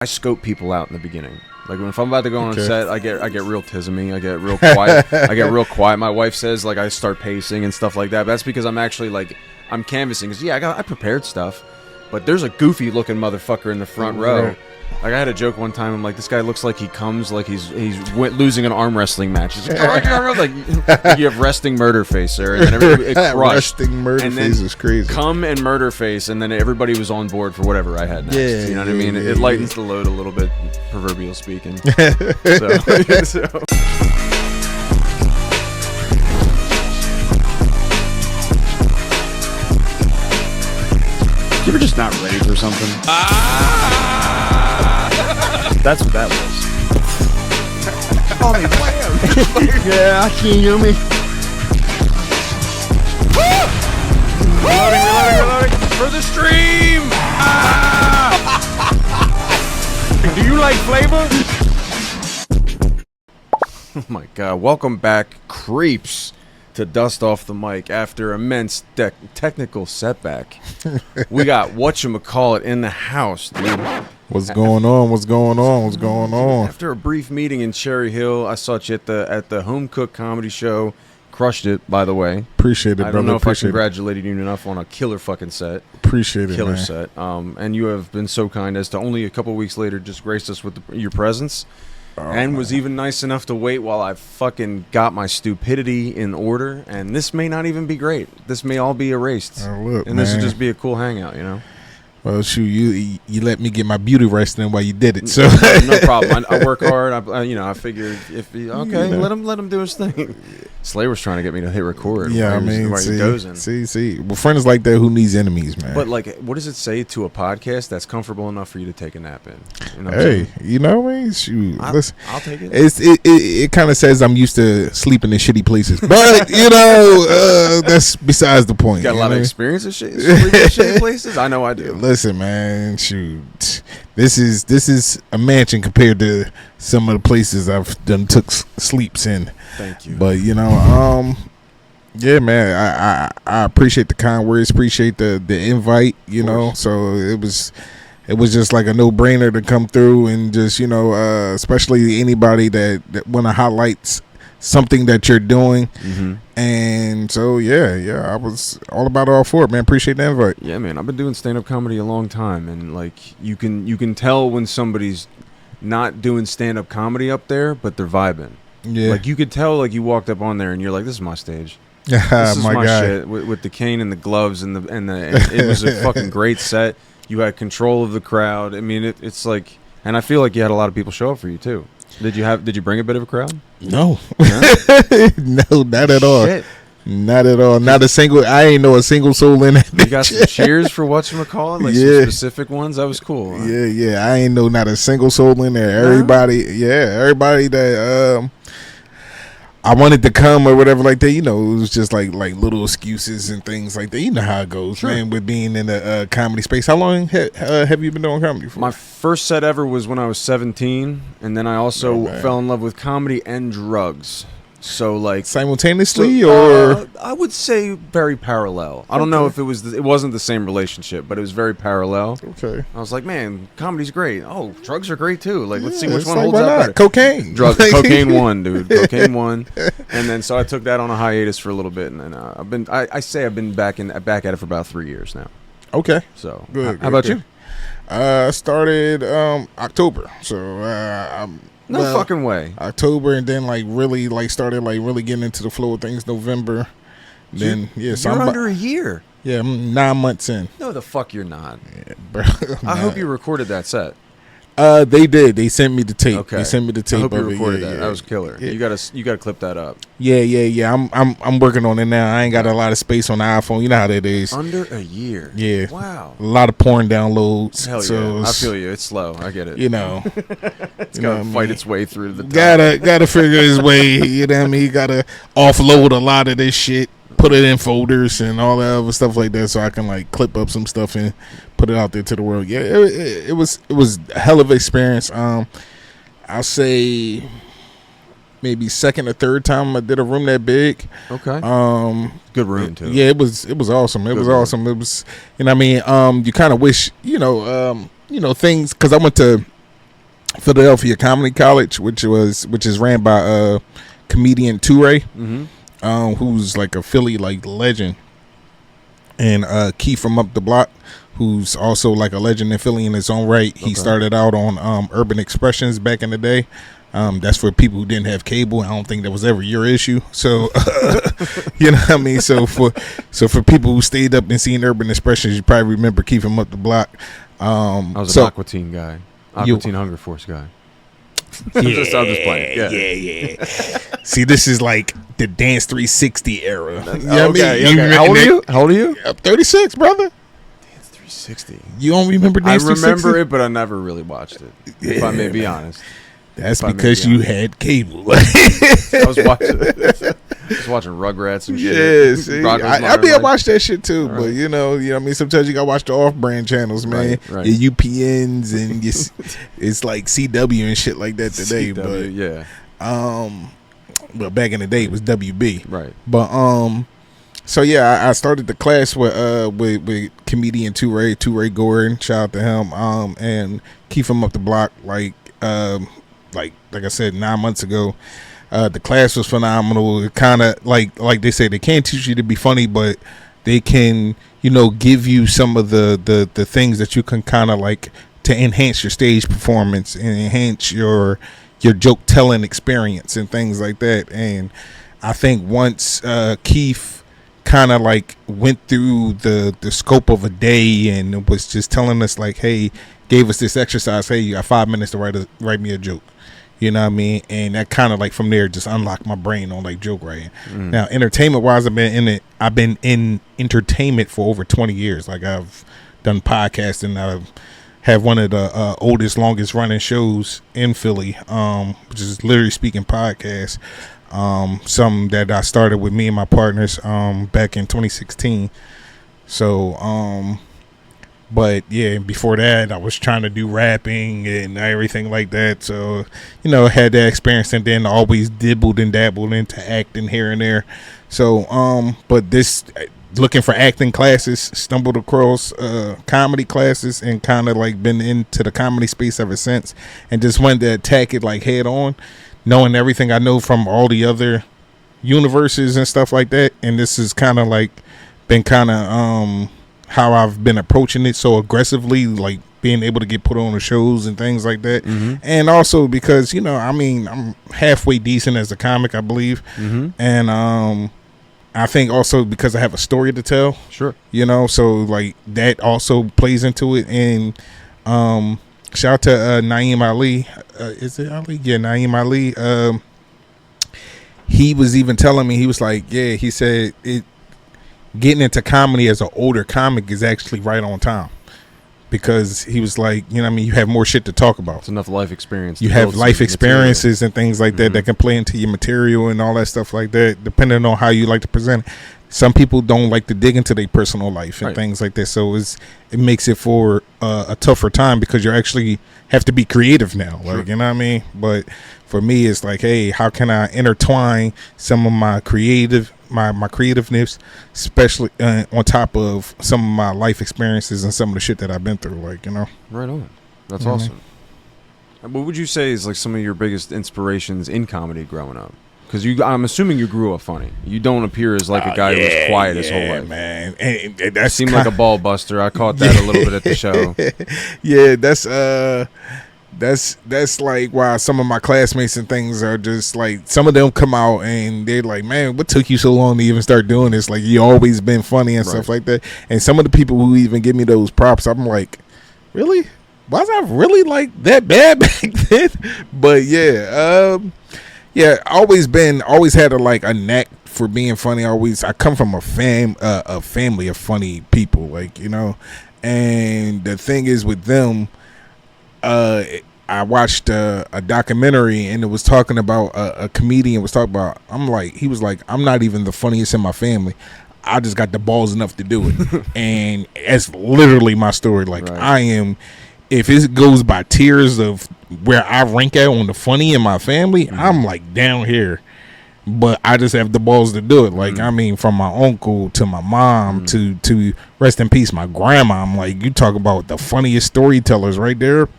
I scope people out in the beginning. Like if I'm about to go on set, I get real tismy. I get real quiet. I get real quiet. My wife says like I start pacing and stuff like that. But that's because I'm actually like I'm canvassing. Cause I prepared stuff, but there's a goofy looking motherfucker in the front row. Like I had a joke one time. I'm like, this guy looks like he comes like he's losing an arm wrestling match. He's like, like you have resting murder face, sir, and then everybody crushed. Resting murder face is crazy. Come and murder face, and then everybody was on board for whatever I had next. Yeah, you know what I mean? It lightens the load a little bit, proverbial speaking. So. You were just not ready for something. That's what that was. Oh, they wham! Yeah, I can't hear me. Reloading for the stream. Do you like flavor? Oh my God! Welcome back, creeps, to Dust Off the Mic after immense technical setback. We got WUTCHAMCCALLIT in the house, dude. What's going on? What's going on? What's going on? After a brief meeting in Cherry Hill, I saw you at the Home Cook Comedy Show. Crushed it, by the way. Appreciate it, brother. I don't know if I congratulated you enough on a killer fucking set. Appreciate it, killer man. Set. And you have been so kind as to only a couple weeks later just grace us with your presence. And was even nice enough to wait while I fucking got my stupidity in order. And this may not even be great. This may all be erased. Look, and this would just be a cool hangout, you know? Well, shoot, you let me get my beauty rest in while you did it, so no problem. I work hard. I figured let him do his thing. Slay was trying to get me to hit record. Yeah, I mean, see. Well, friends like that who needs enemies, man. But like, what does it say to a podcast that's comfortable enough for you to take a nap in? You know you know what I mean? Shoot, listen, I'll take it. It kind of says I'm used to sleeping in shitty places, but you know, that's besides the point. You got a lot of experience in sleeping in shitty places. I know I do. Listen, man, shoot. This is a mansion compared to some of the places I've done took sleeps in. Thank you. But you know, yeah, man, I appreciate the kind words, appreciate the invite. You know, so it was just like a no brainer to come through and just especially anybody that want to highlight something that you're doing. Mm-hmm. And so yeah, I was all for it, man. Appreciate the invite. Yeah, man, I've been doing stand-up comedy a long time, and like you can tell when somebody's not doing stand-up comedy up there, but they're vibing. Yeah, like you could tell, like you walked up on there and you're like, this is my stage. This is my shit with the cane and the gloves and it was a fucking great set. You had control of the crowd. I mean, it's like, and I feel like you had a lot of people show up for you too. Did you bring a bit of a crowd? No. No, not at all. Shit. Not at all. Not a single. I ain't know a single soul in that. You got some cheers for WUTCHAMCCALLIT, like some specific ones. That was cool. Huh? Yeah. I ain't know not a single soul in there. Everybody that I wanted to come or whatever like that. You know, it was just like little excuses and things like that. You know how it goes, man. With being in the comedy space. How long have you been doing comedy for? My first set ever was when I was 17, and then I also fell in love with comedy and drugs. So like simultaneously, or I would say very parallel. I don't know if it wasn't the same relationship, but it was very parallel. Okay. I was like, man, comedy's great. Oh, drugs are great too. Like, let's see which one holds up better. Cocaine. Cocaine won, dude. Cocaine won. And then so I took that on a hiatus for a little bit, and then I've been back at it for about 3 years now. Okay. So good. How about you? I started October. So I'm. No fucking way. October, and then started really getting into the flow of things November. Then so you're under a year. Yeah, I'm 9 months in. No, the fuck you're not. Yeah, bro. I hope you recorded that set. They did. They sent me the tape. Okay. They sent me the tape. I hope you recorded that. Yeah. That was killer. Yeah. You gotta clip that up. Yeah. I'm working on it now. I ain't got a lot of space on the iPhone. You know how that is. Under a year. Yeah. Wow. A lot of porn downloads. Hell yeah. I feel you. It's slow. I get it. You know. It's gotta fight its way through the top. Gotta figure his way. You know what I mean? You gotta offload a lot of this shit. Put it in folders and all that other stuff like that, so I can clip up some stuff and put it out there to the world. Yeah, it was a hell of an experience. I'll say maybe second or third time I did a room that big. Okay. Good room too. Yeah, it was awesome. It was awesome. It was, you know what I mean? You kind of wish, things, because I went to Philadelphia Comedy College, which is ran by comedian THIER, who's like a Philly like legend, and Keith from Up the Block, who's also like a legend in Philly in his own right. He started out on Urban Expressions back in the day. That's for people who didn't have cable. I don't think that was ever your issue. So, you know what I mean? So for people who stayed up and seen Urban Expressions, you probably remember Keith from Up the Block. I was an Aqua Teen guy. Aqua Teen Hunger Force guy. I'm just playing. Yeah. See, this is like the Dance 360 era. You know what I mean? How old are you? I'm 36, brother. Dance 360. You don't remember Dance 360? I remember it, but I never really watched it, if I may be honest. That's because you had cable. I was watching Rugrats and shit. Yeah, see, I watched that shit too, right. But you know what I mean. Sometimes you gotta watch the off-brand channels, man. Right. Your UPNs and it's like CW and shit like that today. CW, but well, back in the day it was WB, right? But so yeah, I started the class with comedian THIER Gordon. Shout out to him. And Keith from Up the Block, like I said 9 months ago. The class was phenomenal. It kind of like they say, they can't teach you to be funny, but they can, give you some of the things that you can kind of like to enhance your stage performance and enhance your joke telling experience and things like that. And I think once Keith kind of like went through the scope of a day and was just telling us like, hey, gave us this exercise, hey, you got 5 minutes to write me a joke. You know what I mean? And that kind of like from there just unlocked my brain on like joke writing. Now, entertainment wise, I've been in entertainment for over 20 years. Like I've done podcasting. I have one of the oldest, longest running shows in Philly, which is Literally Speaking Podcast. Something that I started with me and my partners back in 2016. So, but yeah, before that, I was trying to do rapping and everything like that. So, had that experience, and then always dibbled and dabbled into acting here and there. So, but this, looking for acting classes, stumbled across comedy classes, and kind of like been into the comedy space ever since, and just wanted to attack it like head on, knowing everything I know from all the other universes and stuff like that. And this is kind of like been kind of how I've been approaching it so aggressively, like being able to get put on the shows and things like that. And also because, I'm halfway decent as a comic, I believe. And I think also because I have a story to tell. Sure. So like that also plays into it. And shout out to Naeem Ali. Is it Ali? Yeah, Naeem Ali. He was even telling me, he was like, yeah, he said getting into comedy as an older comic is actually right on time, because he was like, you have more shit to talk about. It's enough life experience. You have life experiences and things like that can play into your material and all that stuff like that, depending on how you like to present it. Some people don't like to dig into their personal life and things like that, so it makes it for a tougher time, because you actually have to be creative now. Like, you know what I mean? But for me, it's like, hey, how can I intertwine some of my creativeness, especially on top of some of my life experiences and some of the shit that I've been through, like, Right on. That's awesome. What would you say is like some of your biggest inspirations in comedy growing up? Because I'm assuming you grew up funny. You don't appear as like a guy who was quiet his whole life. Man, and that seemed like a ball buster. I caught that a little bit at the show. Yeah, that's like why some of my classmates and things are just like, some of them come out and they're like, man, what took you so long to even start doing this? Like, you always been funny and stuff like that. And some of the people who even give me those props, I'm like, really? Was I really like that bad back then? But yeah, always had a knack for being funny. I come from a family of funny people, like, and the thing is with them, I watched a documentary, and it was talking about a comedian was talking about, he was like, I'm not even the funniest in my family. I just got the balls enough to do it. And that's literally my story. Like, I am, if it goes by tiers of where I rank at on the funny in my family, I'm like down here, but I just have the balls to do it. Like, from my uncle to my mom to rest in peace, my grandma. I'm like, you talk about the funniest storytellers right there.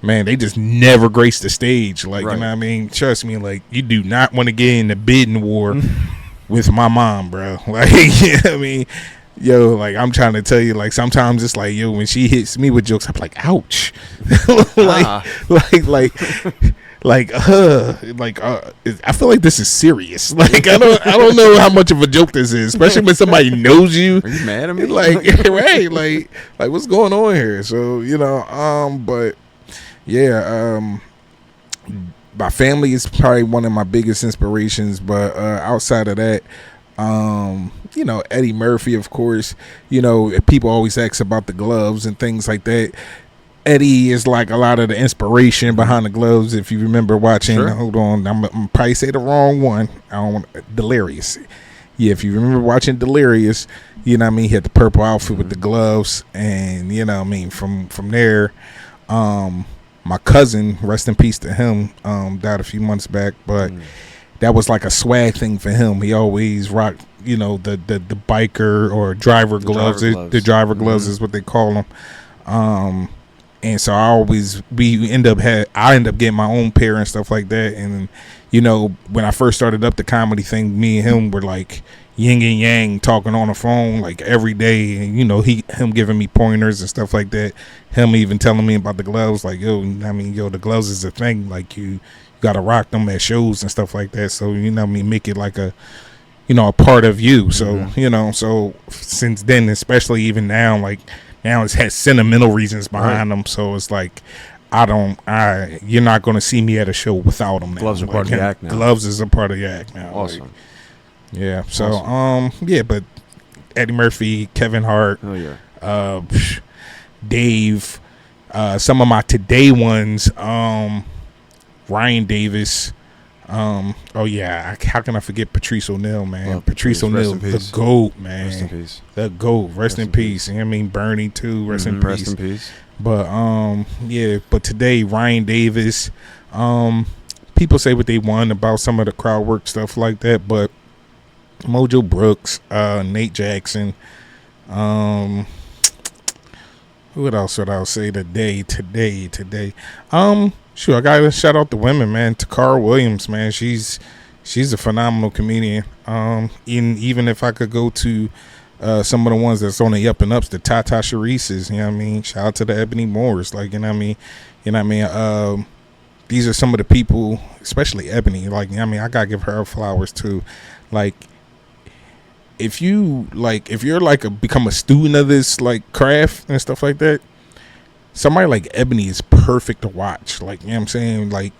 man, they just never grace the stage. Like, Right. you know what I mean? Trust me, like, you do not want to get in the bidding war with my mom, bro. Like, you know what I mean? Yo, like, I'm trying to tell you, like, sometimes it's like, yo, when she hits me with jokes, I'm like, ouch. I feel like this is serious. Like, I don't know how much of a joke this is, especially when somebody knows you. Are you mad at me? Like, right, like what's going on here? So, you know, but yeah, my family is probably one of my biggest inspirations, but outside of that, you know, Eddie Murphy, of course. You know, people always ask about the gloves and things like that. Eddie is like a lot of the inspiration behind the gloves. If you remember watching, Sure. hold on, I'm probably say the wrong one. I don't want Delirious. Yeah, if you remember watching Delirious, you know what I mean, he had the purple outfit with the gloves, and you know what I mean, from there, my cousin, rest in peace to him, died a few months back, but that was like a swag thing for him. He always rocked, you know, the biker or driver gloves. The driver gloves is what they call them. And so I end up getting my own pair and stuff like that. And you know, when I first started up the comedy thing, me and him were like yin and yang, talking on the phone like every day. And you know, him giving me pointers and stuff like that. Him even telling me about the gloves, like, yo, I mean, yo, the gloves is a thing. Like, you gotta rock them at shows and stuff like that. So, you know what I mean, make it like a, you know, a part of you. So, you know, so since then, especially even now, like now it has sentimental reasons behind them. So it's like, you're not going to see me at a show without them now. Gloves are part of the act now. Gloves is a part of the act now. Awesome. Like, yeah. So, yeah, but Eddie Murphy, Kevin Hart, Dave, some of my today ones, Ryan Davis. Oh yeah, how can I forget Patrice O'Neal, man? Patrice O'Neal, the GOAT, man. Rest in peace. The GOAT. Rest in peace. I mean, Bernie too. Rest in peace. Rest in peace. But yeah. But today, Ryan Davis. People say what they want about some of the crowd work stuff like that, but Mojo Brooks, Nate Jackson. What else would I say today? Sure, I gotta shout out the women, man. Takara Williams, man, she's a phenomenal comedian. Even if I could go to some of the ones that's on the up and ups, the Tata Sharices, you know what I mean? Shout out to the Ebony Moores, like, you know what I mean? These are some of the people, especially Ebony, like, you know what I mean? I gotta give her flowers too. Like, if you're become a student of this like craft and stuff like that, somebody like Ebony is perfect to watch. Like, you know what I'm saying? Like,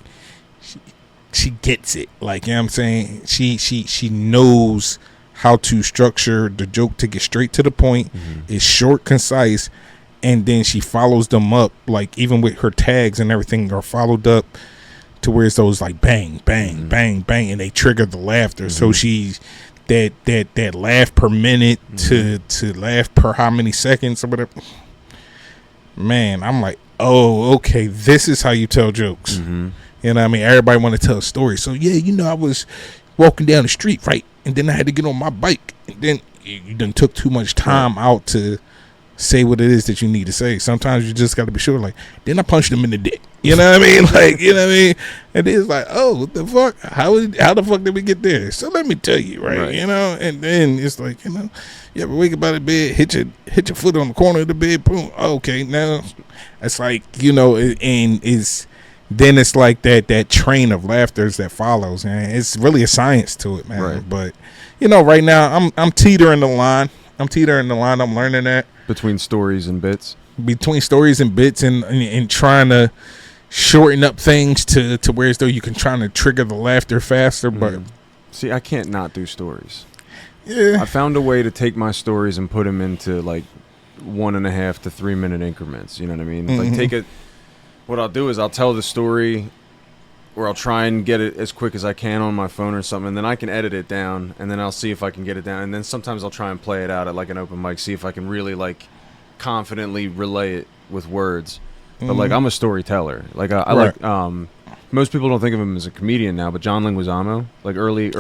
she gets it. Like, you know what I'm saying? She knows how to structure the joke to get straight to the point. It's short, concise, and then she follows them up. Like, even with her tags and everything are followed up to where it's those like bang, bang, bang, bang, and they trigger the laughter. So she's that laugh per minute to laugh per how many seconds or whatever. Man, I'm like, oh, okay, this is how you tell jokes. You know what I mean? Everybody want to tell a story. So, yeah, you know, I was walking down the street, right? And then I had to get on my bike. And then you done took too much time out to say what it is that you need to say. Sometimes you just got to be sure, like, then I punched him in the dick. You know what I mean? Like, you know what I mean? And then it's like, oh, what the fuck? How the fuck did we get there? So let me tell you, right? You know? And then it's like, you know, you ever wake up out of bed, hit your foot on the corner of the bed, boom. Okay, now it's like, you know, and then it's like that train of laughters that follows, man. It's really a science to it, man. Right. But, you know, right now I'm teetering the line. I'm learning that. Between stories and bits and trying to shorten up things to where as though you can try to trigger the laughter faster. But see, I can't not do stories. Yeah, I found a way to take my stories and put them into like 1.5 to 3 minute increments. You know what I mean? Like what I'll do is I'll tell the story, or I'll try and get it as quick as I can on my phone or something, and then I can edit it down, and then I'll see if I can get it down, and then sometimes I'll try and play it out at like an open mic, see if I can really like confidently relay it with words. But like, I'm a storyteller. Like I like most people don't think of him as a comedian now, but John Leguizamo, like early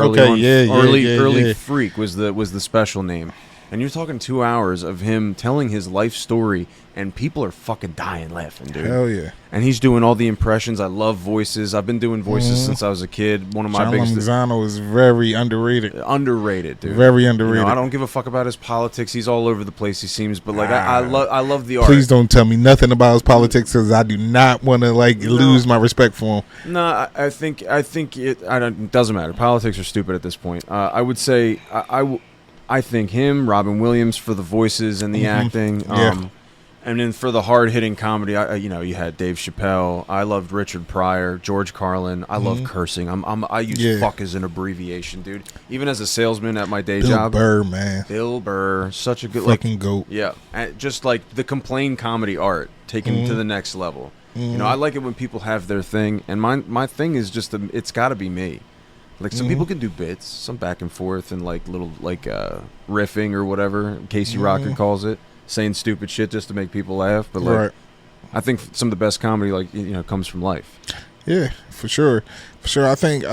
Freak was the special name. And you're talking 2 hours of him telling his life story, and people are fucking dying laughing, dude. Hell yeah. And he's doing all the impressions. I love voices. I've been doing voices since I was a kid. One of my biggest... Lozano is very underrated. Underrated, dude. Very underrated. I don't give a fuck about his politics. He's all over the place, he seems. But, like, I love the art. Please don't tell me nothing about his politics, because I do not want to, like, lose my respect for him. No, I think it doesn't matter. Politics are stupid at this point. I would say... I think him, Robin Williams for the voices and the acting, and then for the hard-hitting comedy, you had Dave Chappelle. I loved Richard Pryor, George Carlin. I love cursing. I use fuck as an abbreviation, dude. Even as a salesman at my day job. Bill Burr, man. Bill Burr, such a good fucking goat. Yeah, and just like the complain comedy art taken to the next level. I like it when people have their thing, and my thing is just it's got to be me. Like, some people can do bits, some back and forth, and like little riffing or whatever Casey Rocker calls it, saying stupid shit just to make people laugh. But like, I think some of the best comedy, comes from life. Yeah, for sure. I think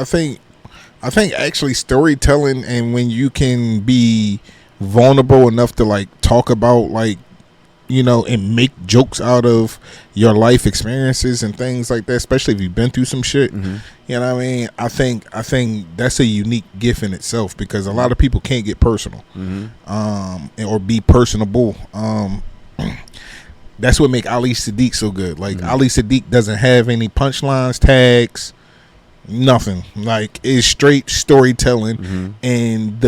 actually storytelling, and when you can be vulnerable enough to like talk about like, and make jokes out of your life experiences and things like that, especially if you've been through some shit. You know what I mean? I think that's a unique gift in itself, because a lot of people can't get personal, or be personable. That's what make Ali Sadiq so good. Like, Ali Sadiq doesn't have any punchlines, tags, nothing. Like, it's straight storytelling, and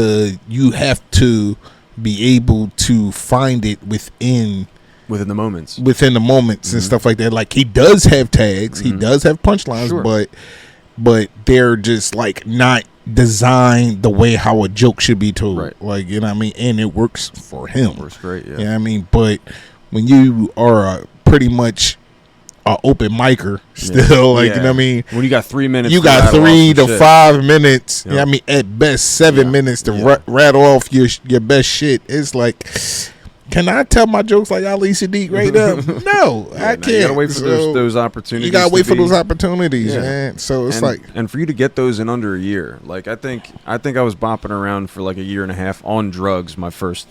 you have to be able to find it within the moments and stuff like that. Like, he does have tags, he does have punchlines, but they're just like not designed the way how a joke should be told. Right. Like, you know what I mean? And it works for him. It works great, yeah. You know what I mean? But when you are pretty much an open micer still, you know what I mean? When you got 3 minutes, you got 3 to 5 minutes. You know what I mean? At best 7 minutes to rattle off your best shit. It's like, can I tell my jokes like Ali Sadiq right now? No, I can't. You gotta wait for those opportunities. You gotta wait for those opportunities, man. So it's and for you to get those in under a year. Like, I think I was bopping around for like a year and a half on drugs my first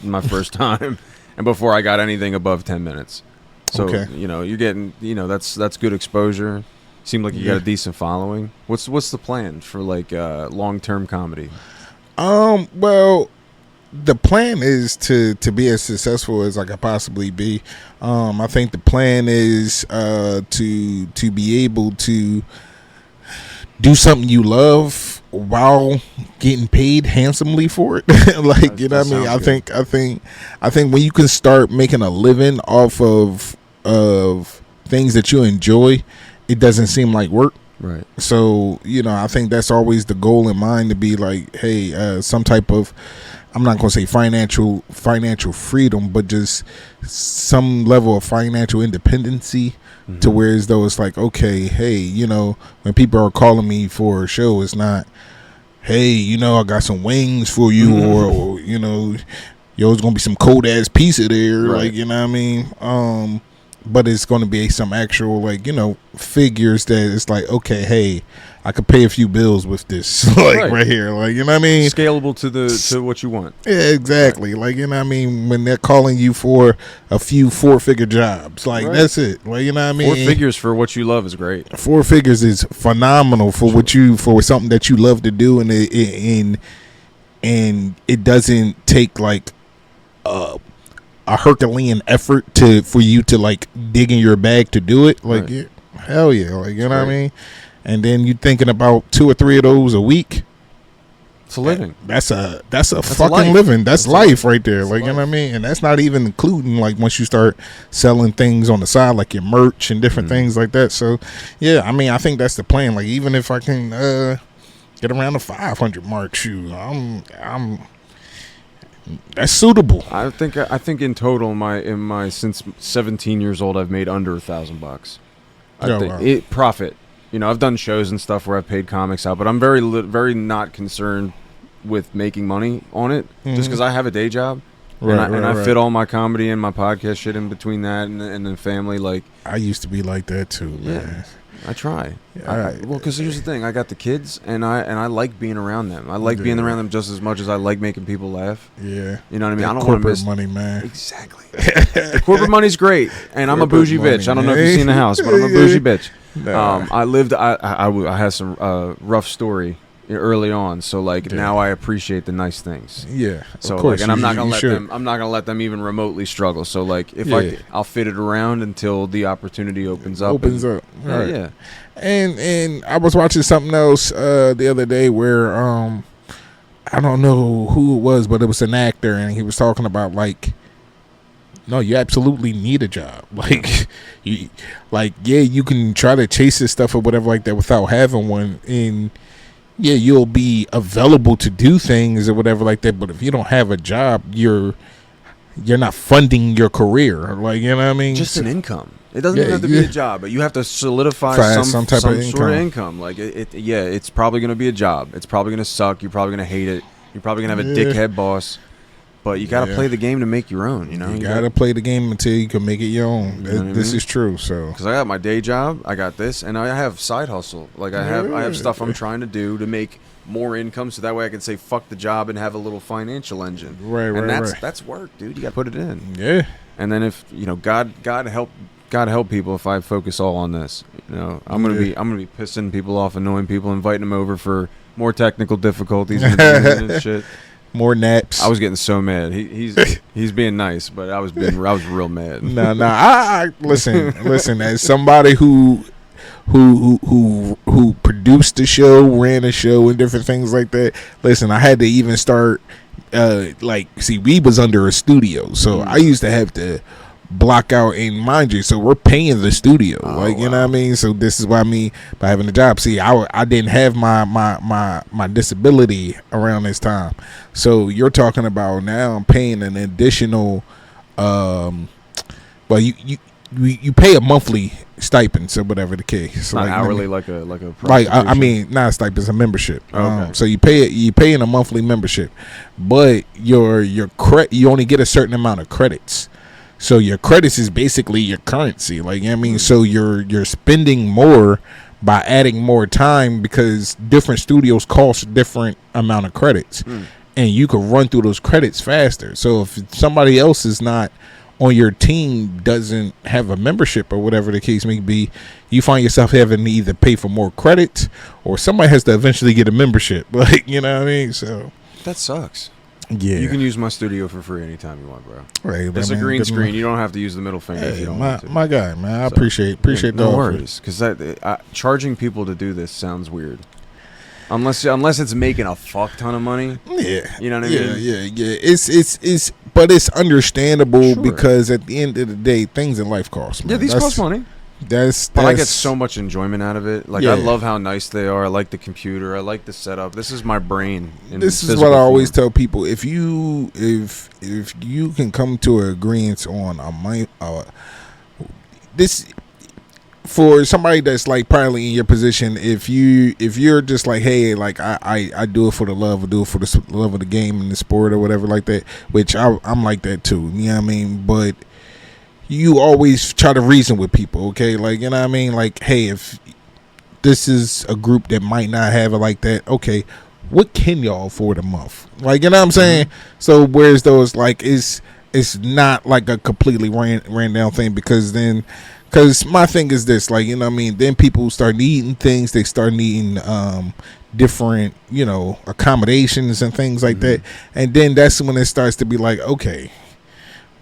time, and before I got anything above 10 minutes. So you're getting that's good exposure. Seemed like you got a decent following. What's the plan for like long-term comedy? Well, the plan is to be as successful as I could possibly be. I think the plan is to be able to do something you love while getting paid handsomely for it. Like, you know what I mean? I think when you can start making a living off of things that you enjoy, it doesn't seem like work. Right. So, I think that's always the goal in mind, to be like, hey, some type of, I'm not going to say financial freedom, but just some level of financial independency, to where as though it's like, okay, hey, when people are calling me for a show, it's not, hey, I got some wings for you, or yo, it's going to be some cold ass pizza there. Right. Like, you know what I mean? But it's going to be some actual, like, figures that it's like, okay, hey, I could pay a few bills with this, like, right here, like, you know what I mean? Scalable to what you want. Yeah, exactly. Right. Like, you know what I mean? When they're calling you for a few 4-figure jobs, like, that's it. Like, you know what I mean? 4 figures for what you love is great. 4 figures is phenomenal for for something that you love to do, and it doesn't take like a Herculean effort for you to like dig in your bag to do it. Like, hell yeah, like, you know what I mean? And then you're thinking about 2 or 3 of those a week. It's a living. That's a fucking life. Living. That's life right there. Like, you know what I mean? And that's not even including like once you start selling things on the side, like your merch and different things like that. So yeah, I mean, I think that's the plan. Like, even if I can get around the 500 mark, I'm that's suitable. I think in total, in my since 17 years old, I've made under $1,000. I think profit. I've done shows and stuff where I've paid comics out, but I'm very not concerned with making money on it, just because I have a day job, and I fit all my comedy and my podcast shit in between that and then family. Like, I used to be like that too, man. I try. Yeah, Well, because here's the thing: I got the kids, and I like being around them. I like being around them just as much as I like making people laugh. Yeah, you know what I mean. I don't want to miss money, man. Exactly. The corporate money's great, and I'm a bougie bitch. I don't know if you've seen the house, but I'm a bougie bitch. Nah. I had some rough story early on, so like now I appreciate the nice things. Yeah, so of course, like, and I'm not gonna let them even remotely struggle. So like, if I'll fit it around until the opportunity opens up. Right. Yeah. And I was watching something else the other day where I don't know who it was, but it was an actor, and he was talking about like, no, you absolutely need a job. Like, you can try to chase this stuff or whatever like that without having one, and yeah, you'll be available to do things or whatever like that. But if you don't have a job, you're not funding your career. Like, you know what I mean? Just an income. It doesn't even have to be a job, but you have to solidify some type of sort of income. Like, it's probably going to be a job. It's probably going to suck. You're probably going to hate it. You're probably going to have a dickhead boss. But you got to play the game to make your own, you know? You got to play the game until you can make it your own. This is true, so. Because I got my day job, I got this, and I have side hustle. Like, I have stuff I'm trying to do to make more income, so that way I can say fuck the job and have a little financial engine. Right. That's work, dude. You got to put it in. Yeah. And then if, you know, God help people if I focus all on this. You know, I'm gonna be pissing people off, annoying people, inviting them over for more technical difficulties and shit. More naps. I was getting so mad. He's being nice, but I was real mad. No. I listen. As somebody who produced the show, ran the show, and different things like that. Listen, I had to even start. We was under a studio, so I used to have to block out, and mind you, so we're paying the studio, you know what I mean. So this is what I mean by having a job. See, I didn't have my disability around this time, so you're talking about now I'm paying an additional. You pay a monthly stipend, so whatever the case. Not like hourly, like a I mean, not a stipend, it's a membership. Okay. So you pay in a monthly membership, but you only get a certain amount of credits. So your credits is basically your currency, like, you know what I mean. So you're spending more by adding more time because different studios cost different amount of credits, and you can run through those credits faster. So if somebody else is not on your team, doesn't have a membership or whatever the case may be, you find yourself having to either pay for more credits or somebody has to eventually get a membership. Like, you know what I mean? So that sucks. Yeah, you can use my studio for free anytime you want, bro. Right, it's a green screen. You don't have to use the middle finger if you don't want to. My guy, man, I appreciate no worries, because charging people to do this sounds weird. Unless it's making a fuck ton of money. Yeah, you know what I mean. Yeah. It's but it's understandable because at the end of the day, things in life cost. Man. Yeah, these cost money. But I get so much enjoyment out of it. Like, I love how nice they are. I like the computer. I like the setup. This is my brain. This is what I always tell people. If you can come to an agreement on this, for somebody that's like probably in your position, if you're just like, hey, like I do it for the love, I do it for the love of the game and the sport or whatever like that, which I'm like that too. You know what I mean? But you always try to reason with people, okay? Like, you know what I mean? Like, hey, if this is a group that might not have it like that, okay, what can y'all afford a month? Like, you know what I'm saying? So whereas those, like, it's not like a completely ran down thing, because my thing is this, like, you know what I mean? Then people start needing things. They start needing different, you know, accommodations and things like that. And then that's when it starts to be like, okay,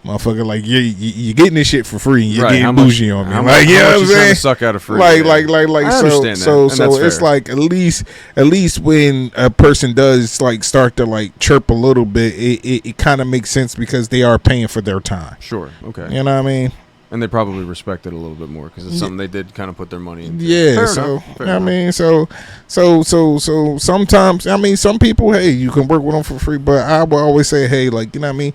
motherfucker, like, you're getting this shit for free, and you're getting bougie on me. Like, you know what I'm saying? Suck out of free. Like, I understand so that. it's like at least when a person does like start to like chirp a little bit, it kind of makes sense because they are paying for their time. Sure. Okay. You know what I mean? And they probably respect it a little bit more because it's something they did kind of put their money into. Yeah. I mean, so sometimes, I mean, some people, hey, you can work with them for free, but I will always say, hey, like, you know what I mean?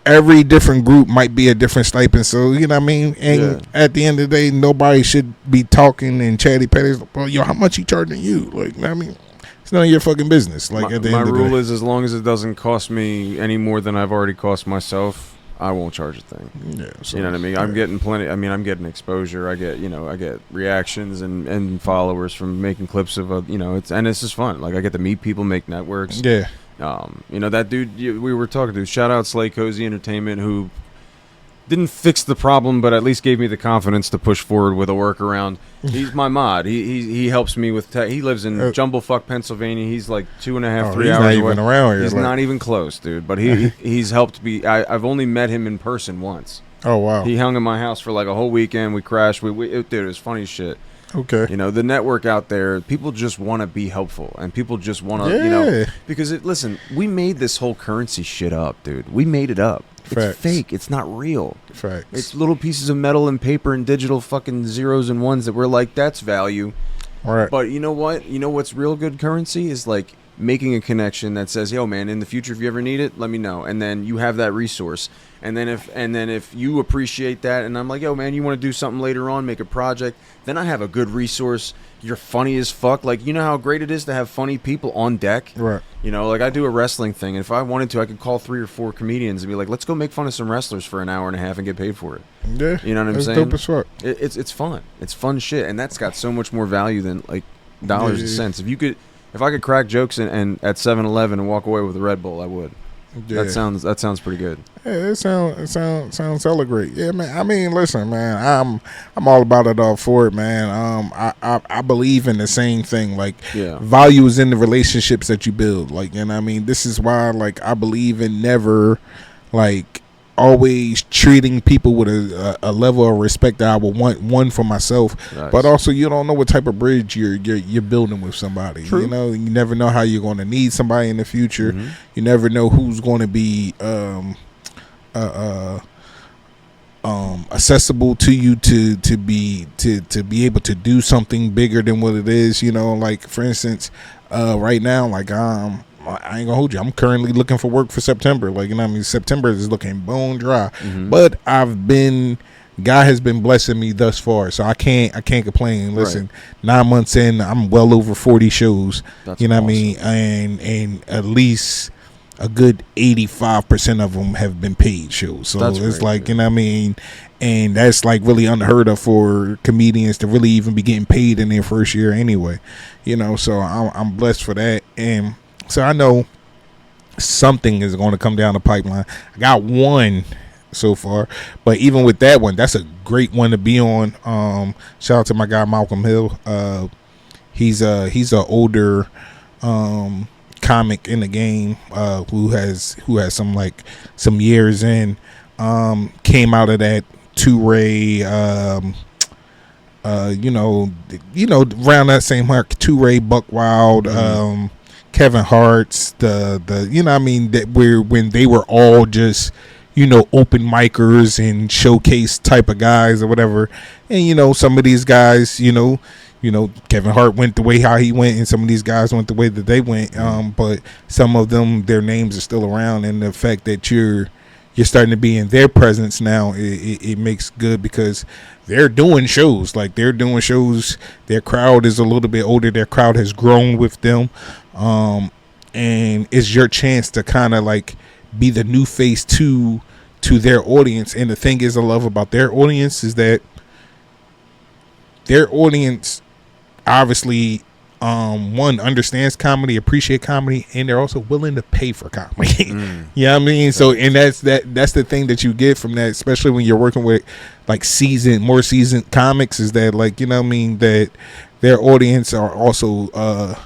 Every different group might be a different stipend, so you know what I mean. And at the end of the day, nobody should be talking and chatty patty. Well, yo, how much he charging you? Like, you know what I mean, it's none of your fucking business. Like, at the end of the day, my rule is, as long as it doesn't cost me any more than I've already cost myself, I won't charge a thing. Yeah, so, you know what I mean. I'm getting plenty. I mean, I'm getting exposure. I get reactions and followers from making clips of it's just fun. Like I get to meet people, make networks. Yeah. That dude we were talking to. Shout out Slay Cozy Entertainment, who didn't fix the problem, but at least gave me the confidence to push forward with a workaround. He's my mod. He helps me with he lives in Jumblefuck, Pennsylvania. He's like 2.5, 3 hours away. He's not even around here. He's not even close, dude. But he's helped me. I've only met him in person once. Oh, wow. He hung in my house for like a whole weekend. We crashed. Dude, it was funny as shit. Okay. The network out there, people just want to be helpful, and people just want to, because listen, we made this whole currency shit up, dude. We made it up. Facts. It's fake. It's not real. Facts. It's little pieces of metal and paper and digital fucking zeros and ones that we're like, that's value. Right. But you know what? You know what's real good currency is like making a connection that says, yo, man, in the future, if you ever need it, let me know. And then you have that resource. And then if you appreciate that, and I'm like, yo, man, you want to do something later on, make a project, then I have a good resource. You're funny as fuck. Like, you know how great it is to have funny people on deck? Right. Like I do a wrestling thing, and if I wanted to, I could call 3 or 4 comedians and be like, let's go make fun of some wrestlers for an hour and a half and get paid for it. Yeah. You know what I'm saying? Dope as fuck. It's fun. It's fun shit, and that's got so much more value than like dollars and cents. If I could crack jokes and at 7-Eleven and walk away with a Red Bull, I would. Yeah. That sounds pretty good. Yeah, it sounds hella great. Yeah, man. I mean, listen, man. I'm all about it, all for it, man. I believe in the same thing. Like, value is in the relationships that you build. Like, and I mean, this is why, like, I believe in never, like, always treating people with a level of respect that I would want one for myself. Nice. But also, you don't know what type of bridge you're building with somebody. True. You never know how you're going to need somebody in the future. Mm-hmm. You never know who's going to be accessible to you to be able to do something bigger than what it is. Like for instance, right now, like I ain't gonna hold you. I'm currently looking for work for September. Like, September is looking bone dry. Mm-hmm. But God has been blessing me thus far, so I can't complain. Listen, 9 months in, I'm well over 40 shows. That's awesome. What I mean? And at least a good 85% of them have been paid shows. So that's it's great, like, dude. And that's like really unheard of for comedians to really even be getting paid in their first year anyway. So I'm blessed for that. And so I know something is going to come down the pipeline. I got one so far, but even with that one, that's a great one to be on. Shout out to my guy Malcolm Hill. He's a older comic in the game who has some years in. Came out of that Two-Ray. Around that same mark, Two-Ray, Buck Wild. Mm-hmm. Kevin Hart's, that when they were all just, open micers and showcase type of guys or whatever. And, some of these guys, Kevin Hart went the way how he went, and some of these guys went the way that they went. But some of them, their names are still around, and the fact that you're starting to be in their presence now, it makes good because they're doing shows. Like, they're doing shows. Their crowd is a little bit older. Their crowd has grown with them. And it's your chance to kind of like be the new face to their audience. And the thing is, I love about their audience is that their audience obviously one understands comedy, appreciate comedy, and they're also willing to pay for comedy. You know what I mean? So, and that's the thing that you get from that, especially when you're working with like more seasoned comics, is that, like, that their audience are also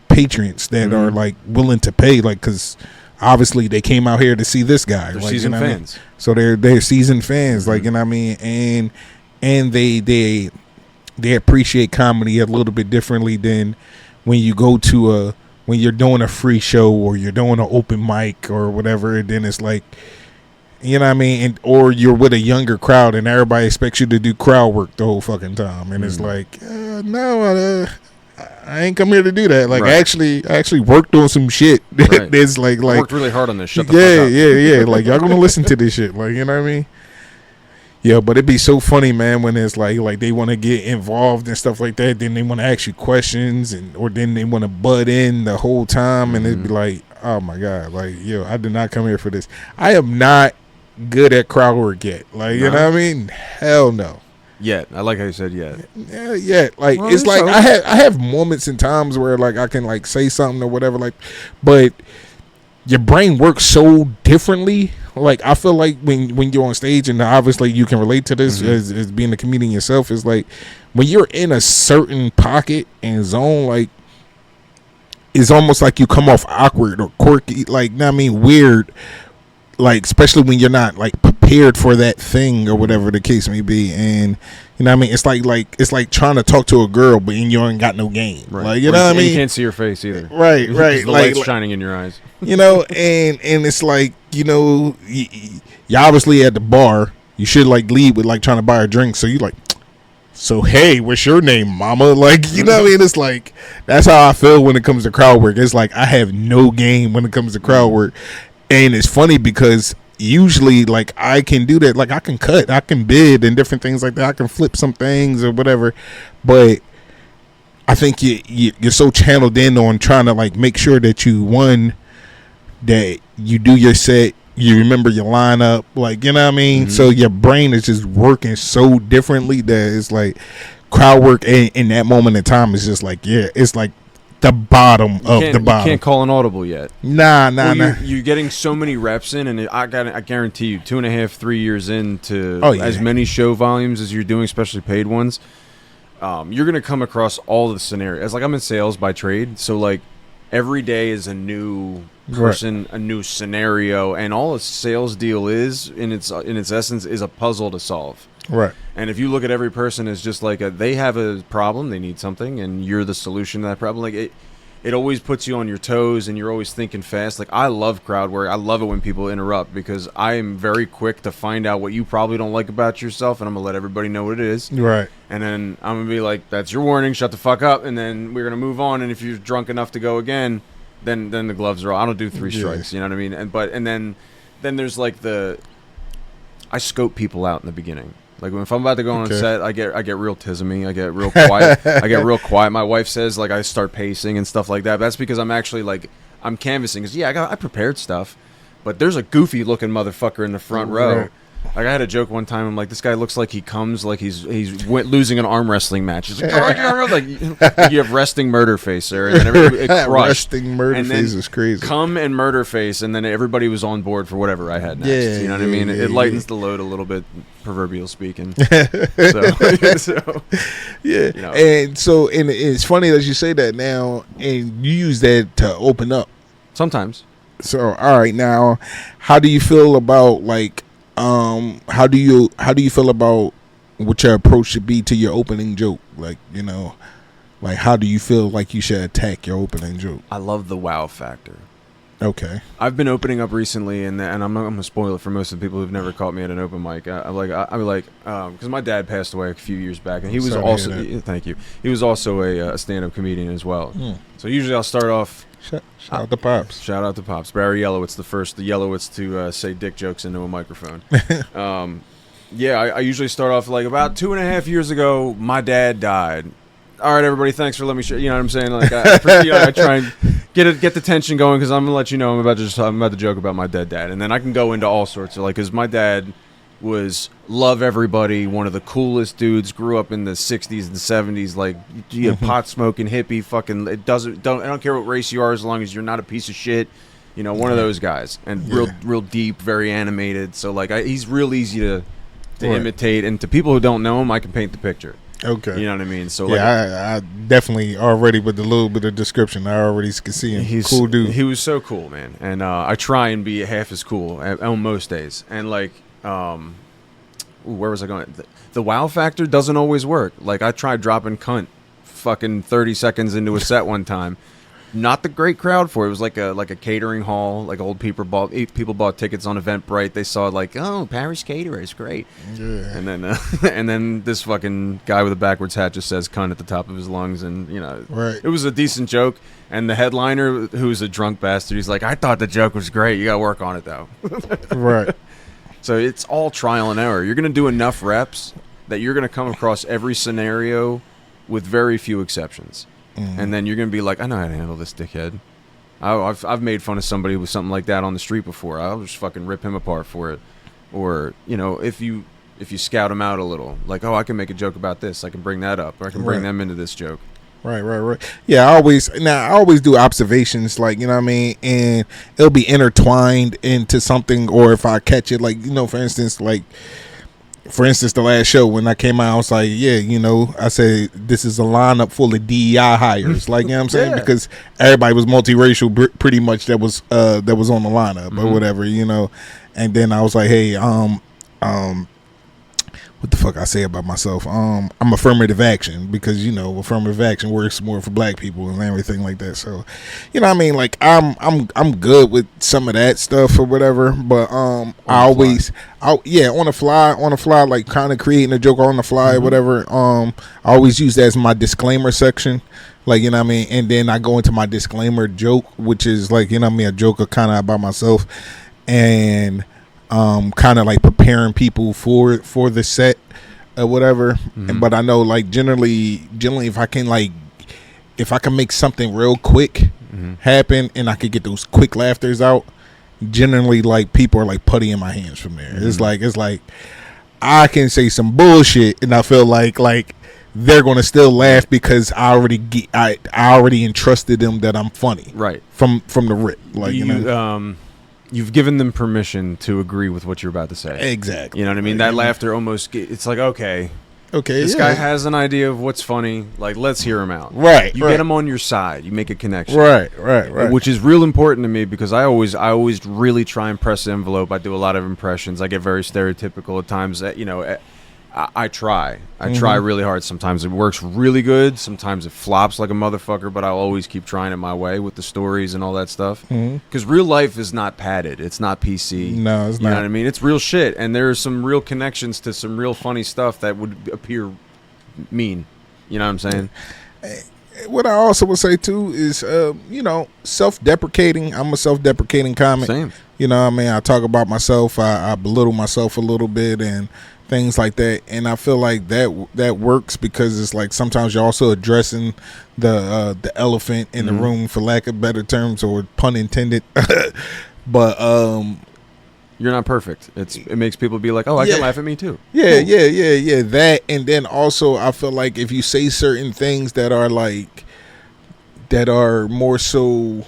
patrons that are like willing to pay, like, because obviously they came out here to see this guy. They're like, seasoned fans. So they're seasoned fans, like, and they appreciate comedy a little bit differently than when you go to when you're doing a free show or you're doing an open mic or whatever, and then it's like, or you're with a younger crowd and everybody expects you to do crowd work the whole fucking time, and it's like, no, I ain't come here to do that. Like, I actually worked on some shit. Right. It's like worked really hard on this. Shut the fuck up. Yeah. Like, y'all gonna listen to this shit. Like, you know what I mean? Yeah, but it'd be so funny, man, when it's like they want to get involved and stuff like that. Then they want to ask you questions, or then they want to butt in the whole time, and it'd be like, oh my god, like, yo, I did not come here for this. I am not good at crowd work yet. Like, you know what I mean? Hell no. Yet. I like how you said yet. Yeah, yet. Like, well, it's like I have moments and times where like I can like say something or whatever, like, but your brain works so differently. Like, I feel like when you're on stage, and obviously you can relate to this as being a comedian yourself, is like when you're in a certain pocket and zone, like, it's almost like you come off awkward or quirky, like, I mean, weird, like, especially when you're not like prepared for that thing or whatever the case may be. And you know what I mean, it's like trying to talk to a girl but you ain't got no game, right? Like, you know what I mean, you can't see her face either, right the like light's shining in your eyes, you know. And it's like, you know, you obviously at the bar, you should like lead with like trying to buy a drink, so you like, so hey, what's your name, mama? Like, you know what I mean? It's like, that's how I feel when it comes to crowd work. It's like I have no game when it comes to crowd work. And it's funny because usually, like, I can do that. Like, I can cut, I can bid and different things like that. I can flip some things or whatever. But I think you're so channeled in on trying to, like, make sure that that you do your set, you remember your lineup, like, you know what I mean? So your brain is just working so differently that it's like crowd work in that moment in time is just like, yeah, it's like the bottom of the bottom. You can't call an audible yet. Nah. You're getting so many reps in, and I guarantee you, 2.5, 3 years into as many show volumes as you're doing, especially paid ones, you're gonna come across all the scenarios. Like, I'm in sales by trade, so like every day is a new person, a new scenario, and all a sales deal is in its essence is a puzzle to solve. Right. And if you look at every person as just like they have a problem, they need something, and you're the solution to that problem, like it always puts you on your toes, and you're always thinking fast. Like, I love crowd work. I love it when people interrupt, because I am very quick to find out what you probably don't like about yourself, and I'm going to let everybody know what it is. Right. And then I'm going to be like, that's your warning, shut the fuck up, and then we're going to move on, and if you're drunk enough to go again, then the gloves are off. I don't do 3 strikes, you know what I mean? And then there's like I scope people out in the beginning. Like, if I'm about to go on set, I get real tismy. I get real quiet. My wife says, like, I start pacing and stuff like that. But that's because I'm actually, like, I'm canvassing. Because, I prepared stuff. But there's a goofy looking motherfucker in the front row. Like, I had a joke one time. I'm like, this guy looks like he comes like he's losing an arm wrestling match. He's like, like you have resting murder face, sir. And then it crushed. Resting murder face is crazy. Come and murder face, and then everybody was on board for whatever I had next. Yeah, you know what I mean? It lightens the load a little bit, proverbial speaking. So yeah. You know. And it's funny that you say that now, and you use that to open up. Sometimes. So, all right, now, how do you feel about, like, how do you feel about what your approach should be to your opening joke? Like, you know, like, how do you feel like you should attack your opening joke? I love the wow factor. Okay. I've been opening up recently, and I'm gonna spoil it for most of the people who've never caught me at an open mic. Because my dad passed away a few years back, and he was thank you. He was also a stand-up comedian as well. So usually I'll start off. Shout out to Pops. Shout out to Pops. Barry Yellowitz, the Yellowitz to say dick jokes into a microphone. I usually start off like, about 2.5 years ago, my dad died. All right, everybody, thanks for letting me share. You know what I'm saying? Like, I try and get the tension going, because I'm gonna let you know I'm about to joke about my dead dad, and then I can go into all sorts of, like, because my dad was love everybody, one of the coolest dudes, grew up in the 60s and 70s, like, you pot smoking hippie, fucking, I don't care what race you are, as long as you're not a piece of shit, you know, one of those guys, and real deep, very animated. So, like, he's real easy to imitate, and to people who don't know him, I can paint the picture. Okay. You know what I mean? So, like, I definitely already, with a little bit of description, I already can see him. He's cool dude. He was so cool, man. And I try and be half as cool on most days. And, like, where was I going? The wow factor doesn't always work. Like, I tried dropping cunt fucking 30 seconds into a set one time. Not the great crowd for it. It was like a catering hall. Like, old people bought tickets on Eventbrite. They saw, like, oh, Paris Caterer is great. Yeah. And then this fucking guy with a backwards hat just says cunt at the top of his lungs, and, you know, it was a decent joke. And the headliner, who's a drunk bastard, he's like, I thought the joke was great. You got to work on it, though. Right. So it's all trial and error. You're going to do enough reps that you're going to come across every scenario with very few exceptions. And then you're going to be like, I know how to handle this dickhead. I've made fun of somebody with something like that on the street before. I'll just fucking rip him apart for it. Or, you know, if you scout him out a little, like, oh, I can make a joke about this. I can bring that up. Or I can bring them into this joke. Right. Yeah, I always do observations, like, you know what I mean, and it'll be intertwined into something, or if I catch it, like, you know, for instance, the last show when I came out, I was like, yeah, you know, I said this is a lineup full of DEI hires, like, you know what I'm saying, because everybody was multiracial, pretty much that was on the lineup or whatever, you know, and then I was like, hey, what the fuck I say about myself? I'm affirmative action, because, you know, affirmative action works more for black people and everything like that. So, you know what I mean? Like, I'm good with some of that stuff or whatever, but on the fly, like kind of creating a joke on the fly or whatever. I always use that as my disclaimer section. Like, you know what I mean? And then I go into my disclaimer joke, which is like, you know what I mean, a joke kind of about myself, and kind of like preparing people for the set or whatever. But I know, like, generally if I can make something real quick happen and I could get those quick laughters out, generally, like, people are like putty in my hands from there. It's like I can say some bullshit and I feel like they're gonna still laugh because I already entrusted them that I'm funny, right, from the rip. Like, you know, you've given them permission to agree with what you're about to say. Exactly. You know what I mean? That laughter almost, it's like, okay, this guy has an idea of what's funny. Like, let's hear him out. Right. You get him on your side. You make a connection. Right. Which is real important to me, because I always really try and press the envelope. I do a lot of impressions. I get very stereotypical at times. You know, I try really hard. Sometimes it works really good. Sometimes it flops like a motherfucker, but I'll always keep trying it my way with the stories and all that stuff. Because real life is not padded. It's not PC. No, it's not. You know what I mean? It's real shit. And there's some real connections to some real funny stuff that would appear mean. You know what I'm saying? What I also would say, too, is, you know, self-deprecating. I'm a self-deprecating comic. Same. You know what I mean? I talk about myself. I belittle myself a little bit and things like that, and I feel like that works, because it's like sometimes you're also addressing the elephant in the room, for lack of better terms, or pun intended. But you're not perfect. It makes people be like, oh, I can laugh at me too. Yeah, cool. yeah. That, and then also I feel like if you say certain things that are more so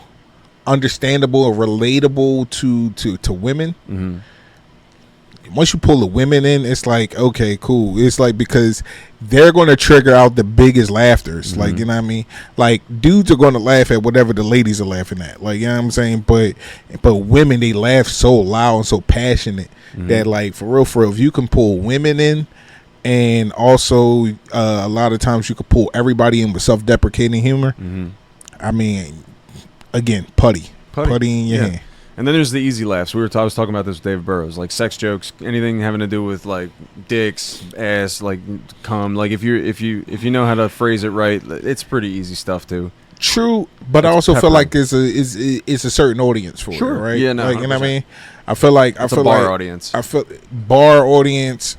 understandable or relatable to women. Once you pull the women in, it's like, okay, cool. It's like, because they're going to trigger out the biggest laughters. Like, you know what I mean? Like, dudes are going to laugh at whatever the ladies are laughing at. Like, you know what I'm saying? But women, they laugh so loud and so passionate that, like, for real, if you can pull women in, and also a lot of times you can pull everybody in with self-deprecating humor. I mean, again, putty in your hand. And then there's the easy laughs. I was talking about this with Dave Burrows, like sex jokes, anything having to do with like dicks, ass, like cum. Like if you know how to phrase it right, it's pretty easy stuff too. True, but I also feel like it's a certain audience for it, right? Yeah, no, like, you know what I mean. I feel like it's a bar audience. I feel bar audience.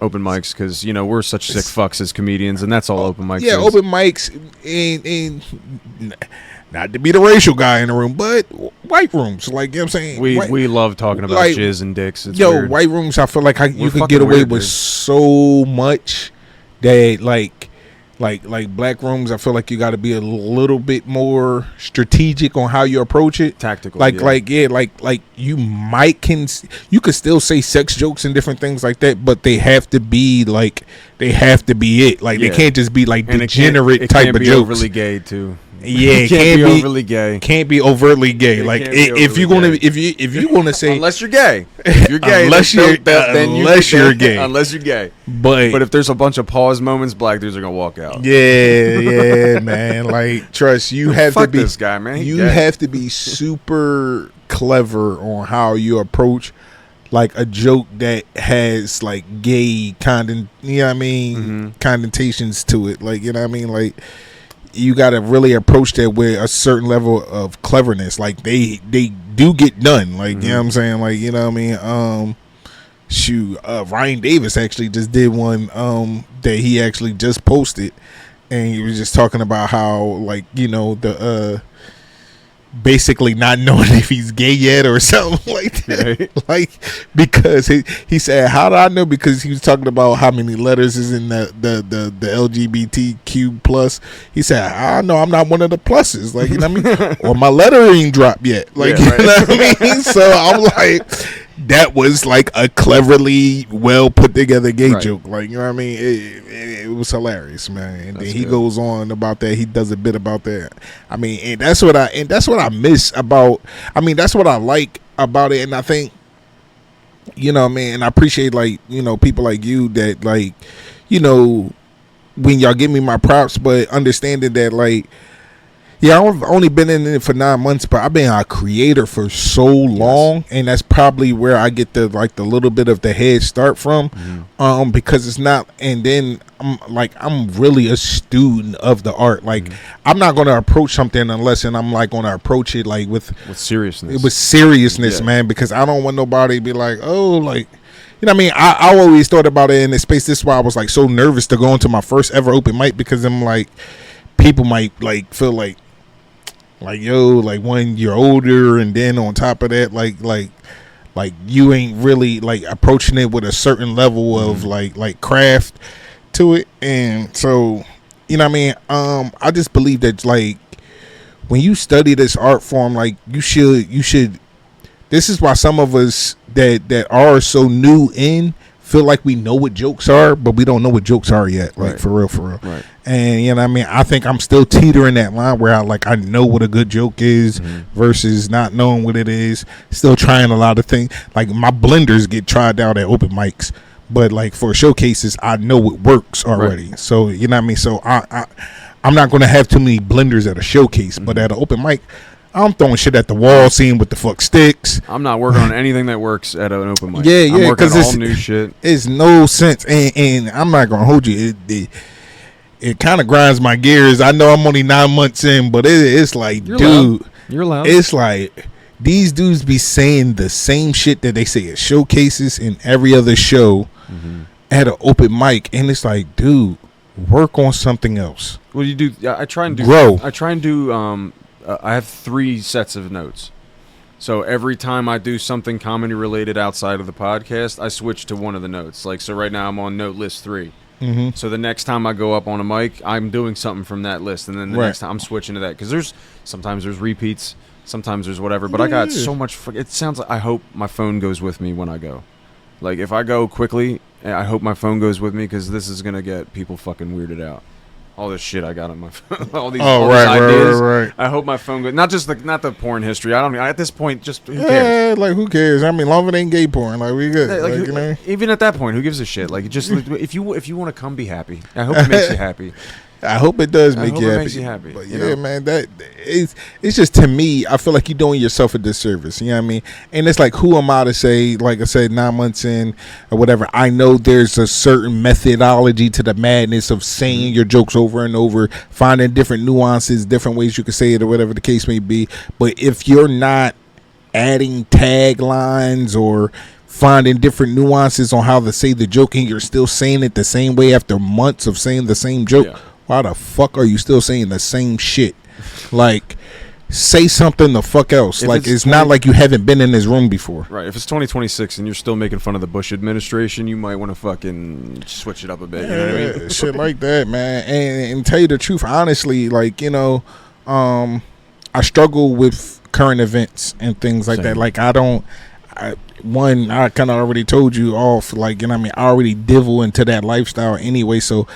Open mics, because you know we're such sick fucks as comedians, and that's all open mics. Yeah, open mics, and not to be the racial guy in the room, but white rooms, like, you know what I'm saying. We love talking about like, jizz and dicks. It's weird. White rooms. I feel like you could get away with so much that like black rooms. I feel like you got to be a little bit more strategic on how you approach it. Tactical. Like you could still say sex jokes and different things like that, but they have to be it. Like, they can't just be like degenerate type of jokes. Overly gay too. Yeah, it can't be overly gay. Can't be overtly gay. Like, if you're gonna say, unless you're gay, if you're gay, unless you're gay, unless you're gay. But if there's a bunch of pause moments, black dudes are gonna walk out. Yeah, man. Like, trust, you have to be this guy, man. You have to be super clever on how you approach like a joke that has like gay connotations to it. Like, you know what I mean? Like, you got to really approach that with a certain level of cleverness. Like, they do get done. Like, you know what I'm saying? Like, you know what I mean? Ryan Davis actually just did one that he actually just posted, and he was just talking about how, like, you know, the basically not knowing if he's gay yet or something like that. Right. Like, because he said, how do I know? Because he was talking about how many letters is in the LGBTQ plus. He said, I know I'm not one of the pluses, like, you know what I mean? Or my letter ain't dropped yet, like, you know what I mean? So I'm like, that was like a cleverly well put together gay joke, like, you know what I mean? It was hilarious, man. And then he goes on about that. He does a bit about that. I mean, and that's what I miss about. I mean, that's what I like about it. And I think, you know what I mean, and I appreciate, like, you know, people like you that, like, you know, when y'all give me my props, but understanding that, like, yeah, I've only been in it for 9 months, but I've been a creator for so long, and that's probably where I get the little bit of the head start from, because it's not. And then I'm really a student of the art. Like, I'm not going to approach something unless I'm like going to approach it like with seriousness. With seriousness, man, because I don't want nobody to be like, oh, like. You know what I mean? I always thought about it in the space. This is why I was like so nervous to go into my first ever open mic, because I'm like, people might like feel like yo, like, when you're older, and then on top of that, like you ain't really like approaching it with a certain level of like craft to it. And so, you know what I mean? I just believe that, like, when you study this art form, like, you should. This is why some of us that are so new in feel like we know what jokes are, but we don't know what jokes are yet. Like, for real. Right. And, you know what I mean? I think I'm still teetering that line where I know what a good joke is versus not knowing what it is. Still trying a lot of things. Like, my blenders get tried out at open mics, but, like, for showcases, I know it works already. Right. So, you know what I mean? So I'm not going to have too many blenders at a showcase, but at an open mic, I'm throwing shit at the wall, seeing what the fuck sticks. I'm not working on anything that works at an open mic. I'm working on all new shit. It's no sense, and I'm not gonna hold you. It kind of grinds my gears. I know I'm only 9 months in, but it's like, you're allowed. It's like these dudes be saying the same shit that they say at showcases and every other show at an open mic, and it's like, dude, work on something else. Well, you do. I try and do. Grow. I try and do. I have 3 sets of notes. So every time I do something comedy related outside of the podcast, I switch to one of the notes. Like, so right now I'm on note list 3. So the next time I go up on a mic, I'm doing something from that list, and then the next time I'm switching to that, because sometimes there's repeats, sometimes there's whatever. But I got so much. It sounds like I hope my phone goes with me when I go. Like, if I go quickly, I hope my phone goes with me, because this is gonna get people fucking weirded out. All this shit I got on my phone, all these ideas. Right. I hope my phone goes. Not the porn history. I don't. At this point, just who cares? Yeah, like, who cares? I mean, long as it ain't gay porn, like, we good. Like, you know? Even at that point, who gives a shit? Like, just if you want to come, be happy. I hope it makes you happy. I hope it does make you happy. Makes you happy. But yeah, man, it's just, to me, I feel like you're doing yourself a disservice. You know what I mean? And it's like, who am I to say, like I said, 9 months in or whatever, I know there's a certain methodology to the madness of saying your jokes over and over, finding different nuances, different ways you can say it, or whatever the case may be. But if you're not adding taglines or finding different nuances on how to say the joke, and you're still saying it the same way after months of saying the same joke, why the fuck are you still saying the same shit? Like, say something the fuck else. Like, it's not like you haven't been in this room before. Right. If it's 2026 and you're still making fun of the Bush administration, you might want to fucking switch it up a bit. You know what I mean? Shit like that, man. And tell you the truth, honestly, like, you know, I struggle with current events and things like that. Like, I kind of already told you off, like, you know what I mean? I already divil into that lifestyle anyway, so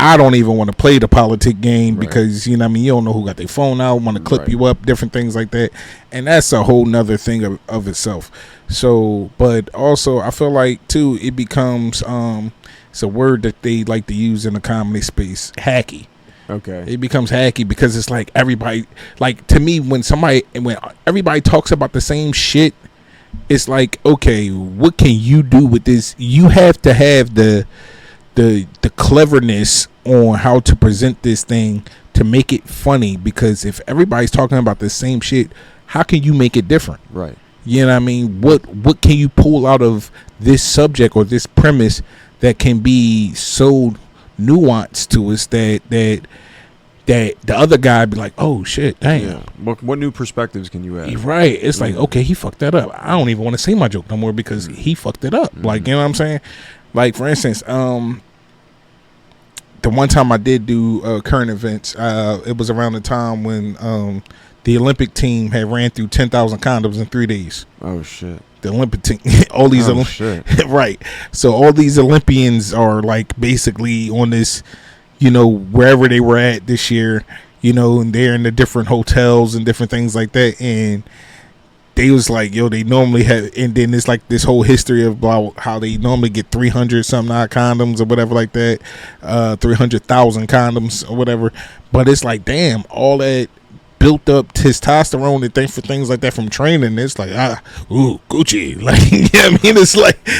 I don't even want to play the politic game, because, you know what I mean, you don't know who got their phone out, want to clip you up, different things like that. And that's a whole nother thing of itself. So, but also I feel like, too, it becomes, it's a word that they like to use in the comedy space, hacky. Okay. It becomes hacky because it's like everybody, like, to me, when everybody talks about the same shit, it's like, okay, what can you do with this? You have to have the cleverness on how to present this thing to make it funny, because if everybody's talking about the same shit, how can you make it different? Right. You know what I mean? What can you pull out of this subject or this premise that can be so nuanced to us that the other guy be like, oh shit, damn. Yeah. What new perspectives can you add? Right. It's like, okay, he fucked that up. I don't even want to say my joke no more because he fucked it up. Like, you know what I'm saying? Like, for instance, the one time I did do current events, it was around the time when the Olympic team had ran through 10,000 condoms in 3 days. Oh shit. The Olympic team, all these shit. Right. So all these Olympians are like basically on this, you know, wherever they were at this year, you know, and they're in the different hotels and different things like that. And they was like, yo, they normally have, and then it's like this whole history of how they normally get 300 something odd condoms or whatever like that, 300,000 condoms or whatever. But it's like, damn, all that built up testosterone and things like that from training. It's like, Gucci. Like, you know what I mean?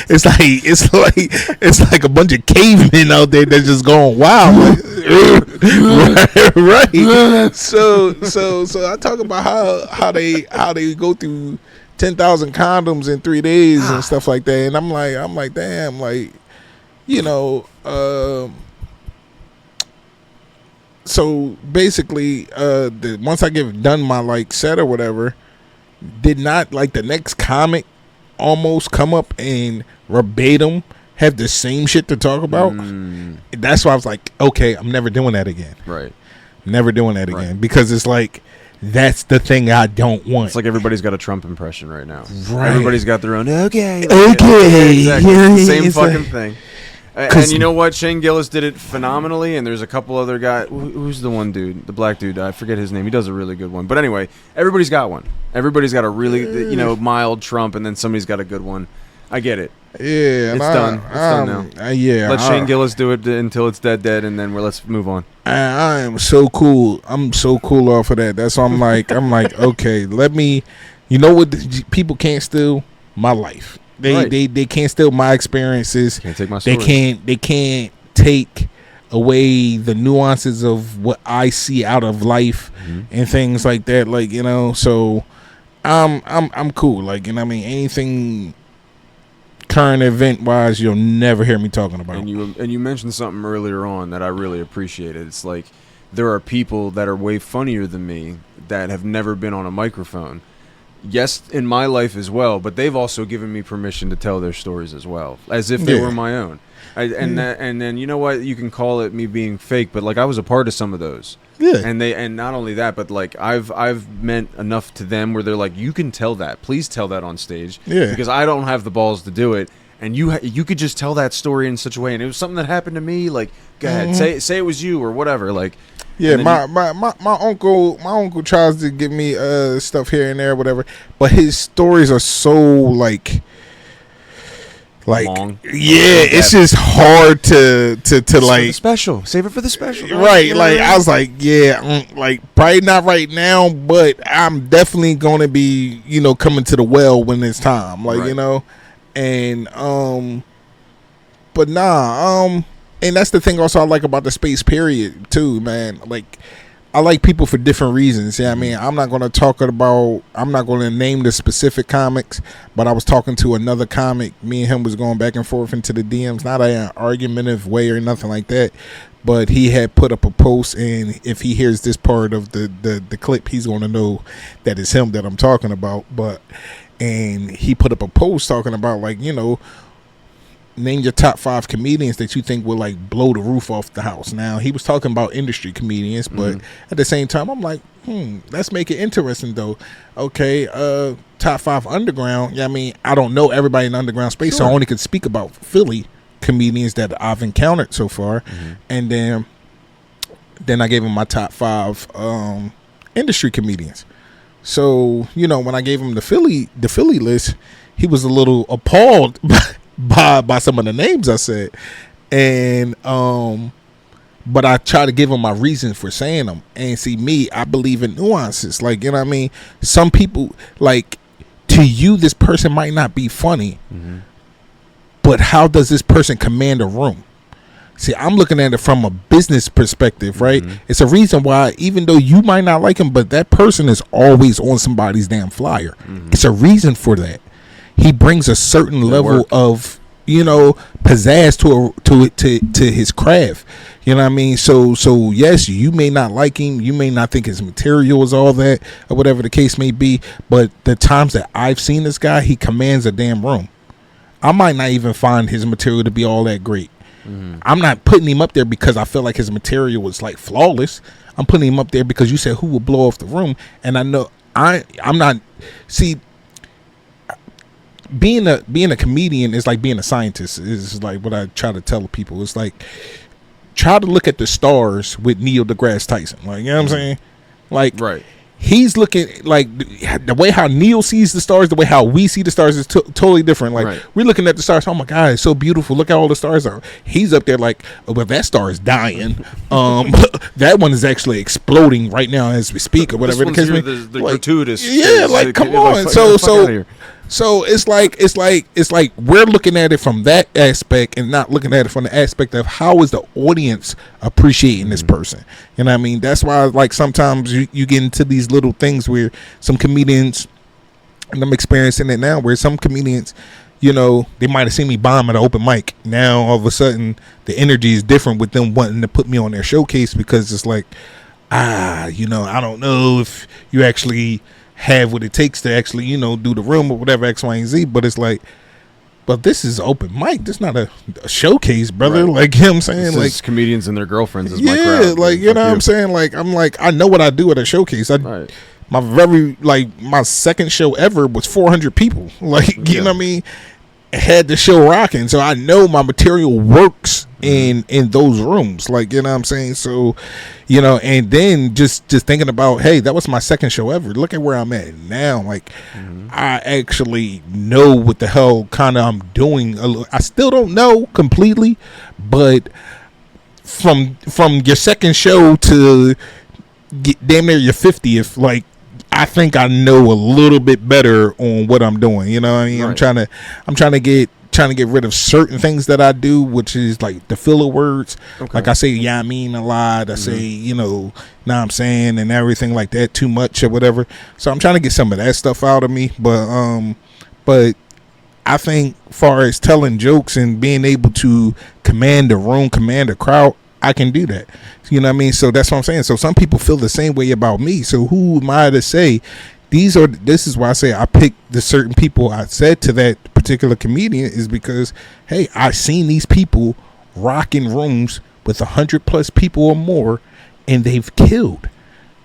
It's like a bunch of cavemen out there that's just going wild. Like, right. So I talk about how they go through 10,000 condoms in 3 days and stuff like that. And I'm like, damn, like, you know, so basically, once I get done my like set or whatever, did not like the next comic almost come up and verbatim have the same shit to talk about. That's why I was like, okay, I'm never doing that again. Right. Never doing that again because it's like that's the thing I don't want. It's like everybody's got a Trump impression right now. Right. Everybody's got their own. Okay. Exactly. Yeah, same fucking thing. And you know what? Shane Gillis did it phenomenally, and there's a couple other guys. Who's the one dude? The black dude. I forget his name. He does a really good one. But anyway, everybody's got one. Everybody's got a really, mild Trump, and then somebody's got a good one. I get it. Yeah. It's done. It's done now. Yeah. Let Shane Gillis do it until it's dead, and then let's move on. I am so cool. I'm so cool off of that. That's why I'm like, okay, let me, you know what people can't steal? My life. They can't steal my experiences. Can't take my story. They can't take away the nuances of what I see out of life and things like that. Like, you know, so I'm cool. Like, you know what I mean? Anything current event wise, you'll never hear me talking about. And you mentioned something earlier on that I really appreciated. It's like there are people that are way funnier than me that have never been on a microphone. Yes, in my life as well, but they've also given me permission to tell their stories as well, as if they were my own. And then you know what, you can call it me being fake, but like I was a part of some of those. Yeah. And not only that, but like I've meant enough to them where they're like, you can tell that, please tell that on stage, because I don't have the balls to do it, and you could just tell that story in such a way, and it was something that happened to me. Like, go ahead, say it was you or whatever, like. Yeah, my uncle tries to give me stuff here and there, whatever. But his stories are so like long. Yeah, it's just hard to like the special. Save it for the special, right? Like I was like, like probably not right now, but I'm definitely gonna be, you know, coming to the well when it's time, like you know, and but nah, and that's the thing also I like about the space period too, man. Like I like people for different reasons. Yeah, I mean, I'm not going to name the specific comics, but I was talking to another comic. Me and him was going back and forth into the DMs, not in an argumentative way or nothing like that, but he had put up a post, and if he hears this part of the clip, he's going to know that it's him that I'm talking about. And he put up a post talking about, like, you know, name your top 5 comedians that you think will like blow the roof off the house. Now he was talking about industry comedians, but at the same time I'm like, let's make it interesting though. Okay, top 5 underground. Yeah, I mean, I don't know everybody in the underground space, so I only could speak about Philly comedians that I've encountered so far. And then I gave him my top 5 industry comedians. So, you know, when I gave him the Philly list, he was a little appalled by some of the names I said, and but I try to give them my reason for saying them. And see, me, I believe in nuances. Like, you know what I mean? Some people, like, to you, this person might not be funny, but how does this person command a room? See, I'm looking at it from a business perspective, right? Mm-hmm. It's a reason why, even though you might not like him, but that person is always on somebody's damn flyer. Mm-hmm. It's a reason for that. He brings a certain level of, you know, pizzazz to his craft. You know what I mean? So yes, you may not like him, you may not think his material is all that, or whatever the case may be, but the times that I've seen this guy, he commands a damn room. I might not even find his material to be all that great. I'm not putting him up there because I feel like his material was like flawless. I'm putting him up there because you said who will blow off the room, and I know I'm not. See, being a comedian is like being a scientist. Is like what I try to tell people. It's like try to look at the stars with Neil deGrasse Tyson. Like, you know what I'm saying? Like, Right. He's looking like the way how Neil sees the stars, the way how we see the stars is totally different. Like we're looking at the stars, oh my God, it's so beautiful. Look how all the stars are. He's up there like, oh, well, that star is dying. That one is actually exploding right now as we speak, or whatever. This one's here, the like, gratuitous. Yeah, like come on. So it's like we're looking at it from that aspect and not looking at it from the aspect of how is the audience appreciating this person. You know what I mean? That's why like sometimes you get into these little things where some comedians, and I'm experiencing it now, where some comedians, you know, they might have seen me bomb at an open mic. Now all of a sudden the energy is different with them wanting to put me on their showcase because it's like, you know, I don't know if you actually have what it takes to actually, you know, do the room or whatever, X, Y, and Z. But it's like, but this is open mic. This is not a showcase, brother. Right. Like, you know what I'm saying? This like is comedians and their girlfriends is yeah, my crowd. like, you know what I'm saying? Like, I'm like, I know what I do at a showcase. My second show ever was 400 people. Like, you know what I mean? Had the show rocking, so I know my material works in those rooms, like, you know what I'm saying? So, you know, and then just thinking about, hey, that was my second show ever. Look at where I'm at now. Like, I actually know what the hell kind of I'm doing. I still don't know completely, but from your second show to damn near your 50th, like, I think I know a little bit better on what I'm doing. You know what I mean? Right. I'm trying to get rid of certain things that I do, which is like the filler words. Okay. Like I say, yeah, I mean a lot. I say, you know I'm saying, and everything like that, too much or whatever. So I'm trying to get some of that stuff out of me. But I think far as telling jokes and being able to command a room, command a crowd, I can do that. You know what I mean? So that's what I'm saying. So some people feel the same way about me. So who am I to say this is why I say I picked the certain people I said to that particular comedian, is because, hey, I've seen these people rock in rooms with 100+ people or more, and they've killed.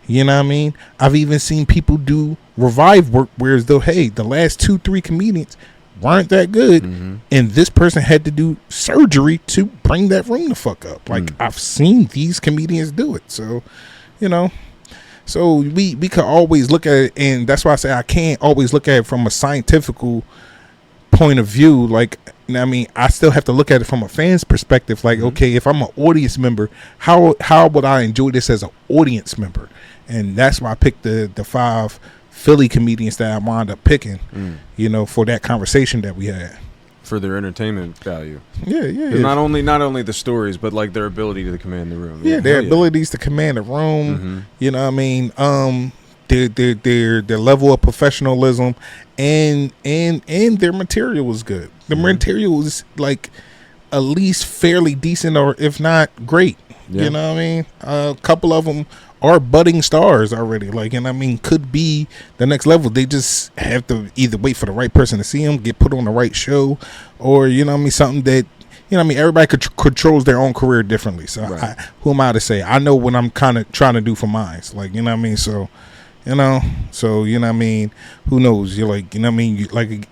You know what I mean? I've even seen people do revive work, whereas though, hey, the last 2-3 comedians weren't that good, and this person had to do surgery to bring that room the fuck up. Like, I've seen these comedians do it. So, you know, so we could always look at it, and that's why I say I can't always look at it from a scientific point of view. Like, you know what I mean, I still have to look at it from a fan's perspective. Like, okay, if I'm an audience member, how would I enjoy this as an audience member? And that's why I picked the 5 Philly comedians that I wound up picking, you know, for that conversation that we had. For their entertainment value. Yeah. Not only the stories, but like their ability to command the room. Yeah, their abilities to command the room. You know what I mean? Their level of professionalism and their material was good. The material was like at least fairly decent, or if not great. You know what I mean? A couple of them are budding stars already, like, and I mean, could be the next level. They just have to either wait for the right person to see them, get put on the right show, or, you know what I mean, something that, you know what I mean, everybody controls their own career differently. So who am I to say? I know what I'm kind of trying to do for mine. Like, you know what I mean? So, you know what I mean? Who knows? You're like, you know what I mean?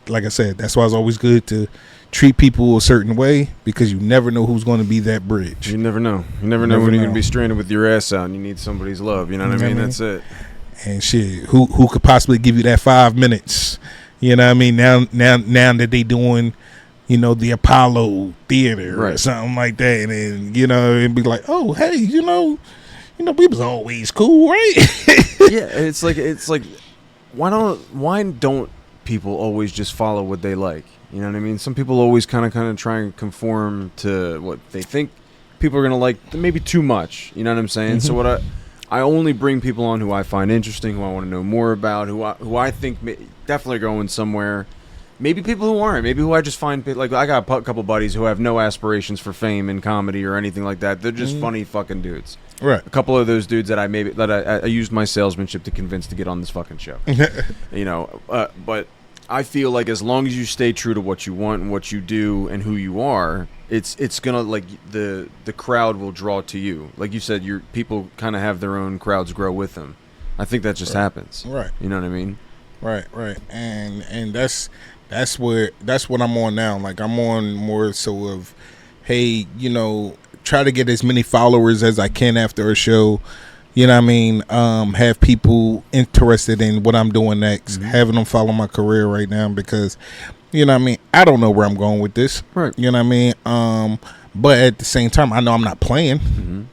Like I said, that's why it's always good to treat people a certain way, because you never know who's going to be that bridge. You never know. You never know when you're going to be stranded with your ass out and you need somebody's love. You know what I mean? That's it. And shit, who could possibly give you that 5 minutes? You know what I mean? Now that they doing, you know, the Apollo Theater or something like that, and then, you know, and be like, oh, hey, you know, we was always cool, right? Yeah, it's like, why don't people always just follow what they like? You know what I mean? Some people always kind of try and conform to what they think people are gonna like maybe too much. You know what I'm saying? So what I only bring people on who I find interesting, who I want to know more about, who I think definitely going somewhere. Maybe people who aren't. Maybe who I just find like I got a couple buddies who have no aspirations for fame in comedy or anything like that. They're just funny fucking dudes. Right. A couple of those dudes that I used my salesmanship to convince to get on this fucking show. You know, but I feel like as long as you stay true to what you want and what you do and who you are, it's gonna like the crowd will draw to you. Like you said, your people kind of have their own crowds grow with them. I think that just happens. Right. You know what I mean? Right. And that's what I'm on now. Like I'm on more so of, hey, you know, try to get as many followers as I can after a show. You know what I mean? Have people interested in what I'm doing next. Having them follow my career right now because, you know what I mean? I don't know where I'm going with this. Right. You know what I mean? But at the same time, I know I'm not playing.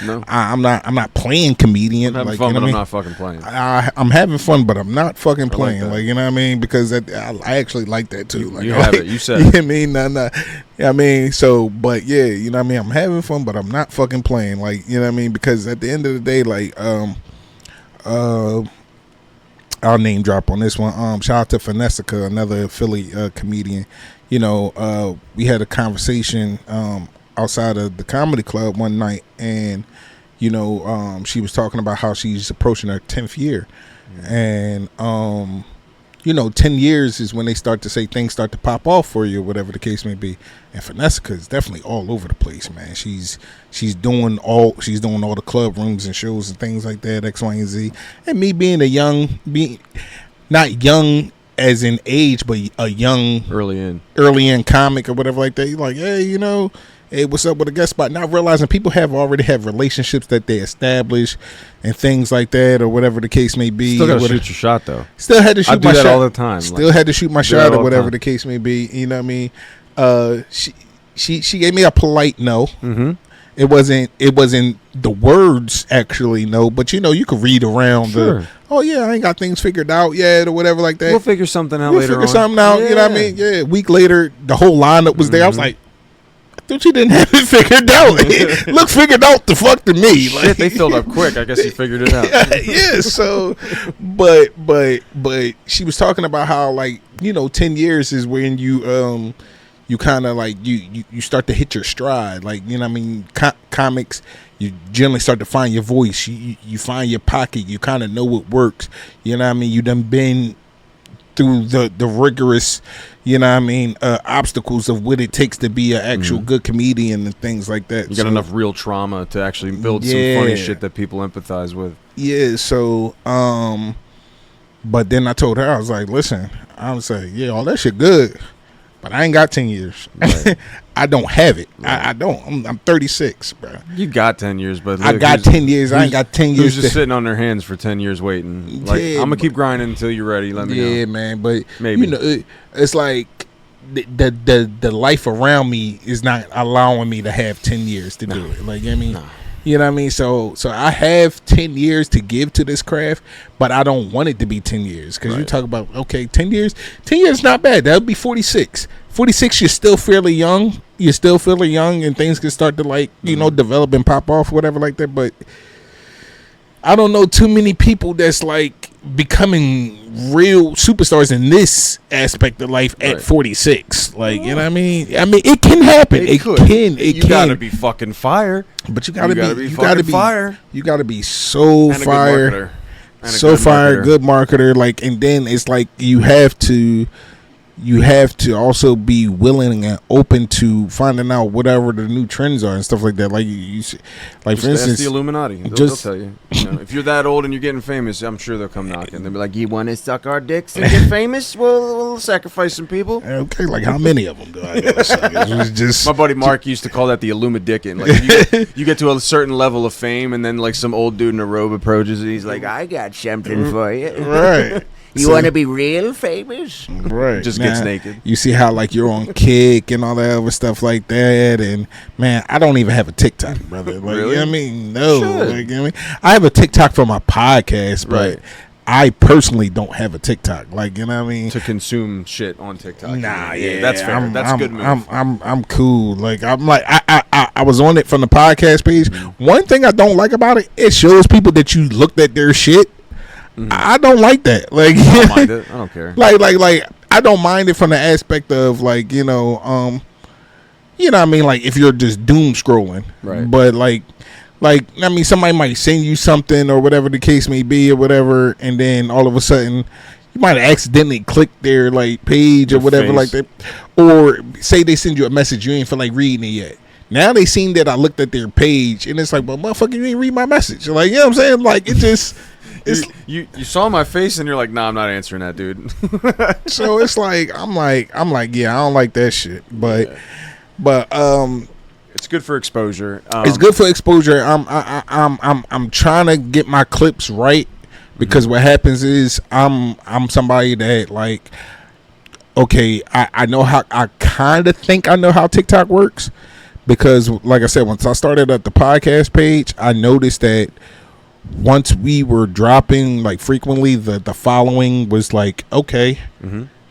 No. I'm not playing comedian. I'm having like, fun, you know but I'm not fucking playing. I'm having fun, but I'm not fucking playing. Like, you know what I mean? Because I actually like that too. Like, you have it. You said. You know what I mean? Nah. I mean, so, but yeah, you know what I mean? I'm having fun, but I'm not fucking playing. Like, you know what I mean? Because at the end of the day, like, I'll name drop on this one. Shout out to Finessica, another Philly comedian. You know, we had a conversation outside of the comedy club one night, and you know, she was talking about how she's approaching her 10th year, and you know, 10 years is when they start to say things start to pop off for you, whatever the case may be. And Finessica is definitely all over the place, man. She's doing all the club rooms and shows and things like that, X, Y, and Z. And me being not young as in age, but a young early in comic or whatever like that. You're like, hey, you know, hey, what's up with a guest spot? Not realizing people already have relationships that they establish and things like that, or whatever the case may be. Still gotta shoot your shot though. Still had to shoot my shot. I do that all the time. Still had to shoot my shot or whatever the case may be. You know what I mean? She gave me a polite no. Mm-hmm. It wasn't the words actually no, but you know, you could read around the, oh yeah, I ain't got things figured out yet or whatever like that. We'll figure something out later on. You know what I mean? Yeah. A week later, the whole lineup was there. I was like, I thought you didn't have it figured out. Look figured out the fuck to me. Shit, they filled up quick. I guess you figured it out. Yeah. So, but she was talking about how, like, you know, 10 years is when you kind of like you start to hit your stride. Like, you know what I mean? Comics, you generally start to find your voice. You find your pocket. You kind of know what works. You know what I mean? You done been through the rigorous, you know what I mean, obstacles of what it takes to be an actual good comedian and things like that. You got enough real trauma to actually build some funny shit that people empathize with. Yeah, so but then I told her, I was like, listen, I was like, yeah, all that shit good, but I ain't got 10 years. Right. I don't have it. Right. I don't. I'm 36, bro. You got 10 years, but look, I got 10 years. I ain't got 10 years. Who's just sitting on their hands for 10 years waiting? Like, yeah, I'm gonna keep grinding until you're ready. Let me know. Yeah, man. But maybe, you know, it's like the life around me is not allowing me to have 10 years to do it. Like, I mean. No. You know what I mean? So I have 10 years to give to this craft, but I don't want it to be 10 years. Because you talk about, okay, 10 years is not bad. That would be 46. 46, you're still fairly young. You're still fairly young, and things can start to, like, you know, develop and pop off, whatever like that. But I don't know too many people that's, like, becoming real superstars in this aspect of life at 46. Like, you know what I mean? I mean, it can happen. It can. You gotta be fucking fire. But you gotta be fire. You gotta be so fire. So fire, good marketer. Like, and then it's like you have to also be willing and open to finding out whatever the new trends are and stuff like that. Like you like just for instance, ask the Illuminati. They'll tell you. You know, if you're that old and you're getting famous, I'm sure they'll come knocking. They'll be like, "You want to suck our dicks and get famous? We'll sacrifice some people." Okay, like how many of them do I gotta suck? It's just my buddy Mark used to call that the Illumidickin. Like you get to a certain level of fame, and then like some old dude in a robe approaches, and he's like, "I got something for you." Right. You want to be real famous? Right. Just gets naked. You see how, like, you're on Kick and all that other stuff like that. And, man, I don't even have a TikTok, brother. Like, really? You know what I mean? No. Like, you know what I mean? I have a TikTok for my podcast, but I personally don't have a TikTok. Like, you know what I mean? To consume shit on TikTok. Nah, that's fair. That's a good move. I'm cool. Like, I'm like, I was on it from the podcast page. Mm-hmm. One thing I don't like about it, it shows people that you looked at their shit. Mm-hmm. I don't like that. Like, I don't mind it. I don't care. Like, I don't mind it from the aspect of, like, you know what I mean? Like, if you're just doom scrolling. Right. But, like, I mean, somebody might send you something or whatever the case may be or whatever, and then all of a sudden you might accidentally click their, like, page or whatever like that. Or say they send you a message, you ain't feel like reading it yet. Now they seen that I looked at their page, and it's like, well, motherfucker, you ain't read my message. Like, you know what I'm saying? Like, it just... You saw my face and you're like, nah, I'm not answering that, dude. So it's like, I'm like, yeah, I don't like that shit. But it's good for exposure. It's good for exposure. I'm trying to get my clips right, because what happens is I'm somebody that, like, okay, I know how, I kind of think I know how TikTok works, because like I said, once I started at the podcast page, I noticed that once we were dropping, like, frequently, the following was like, okay,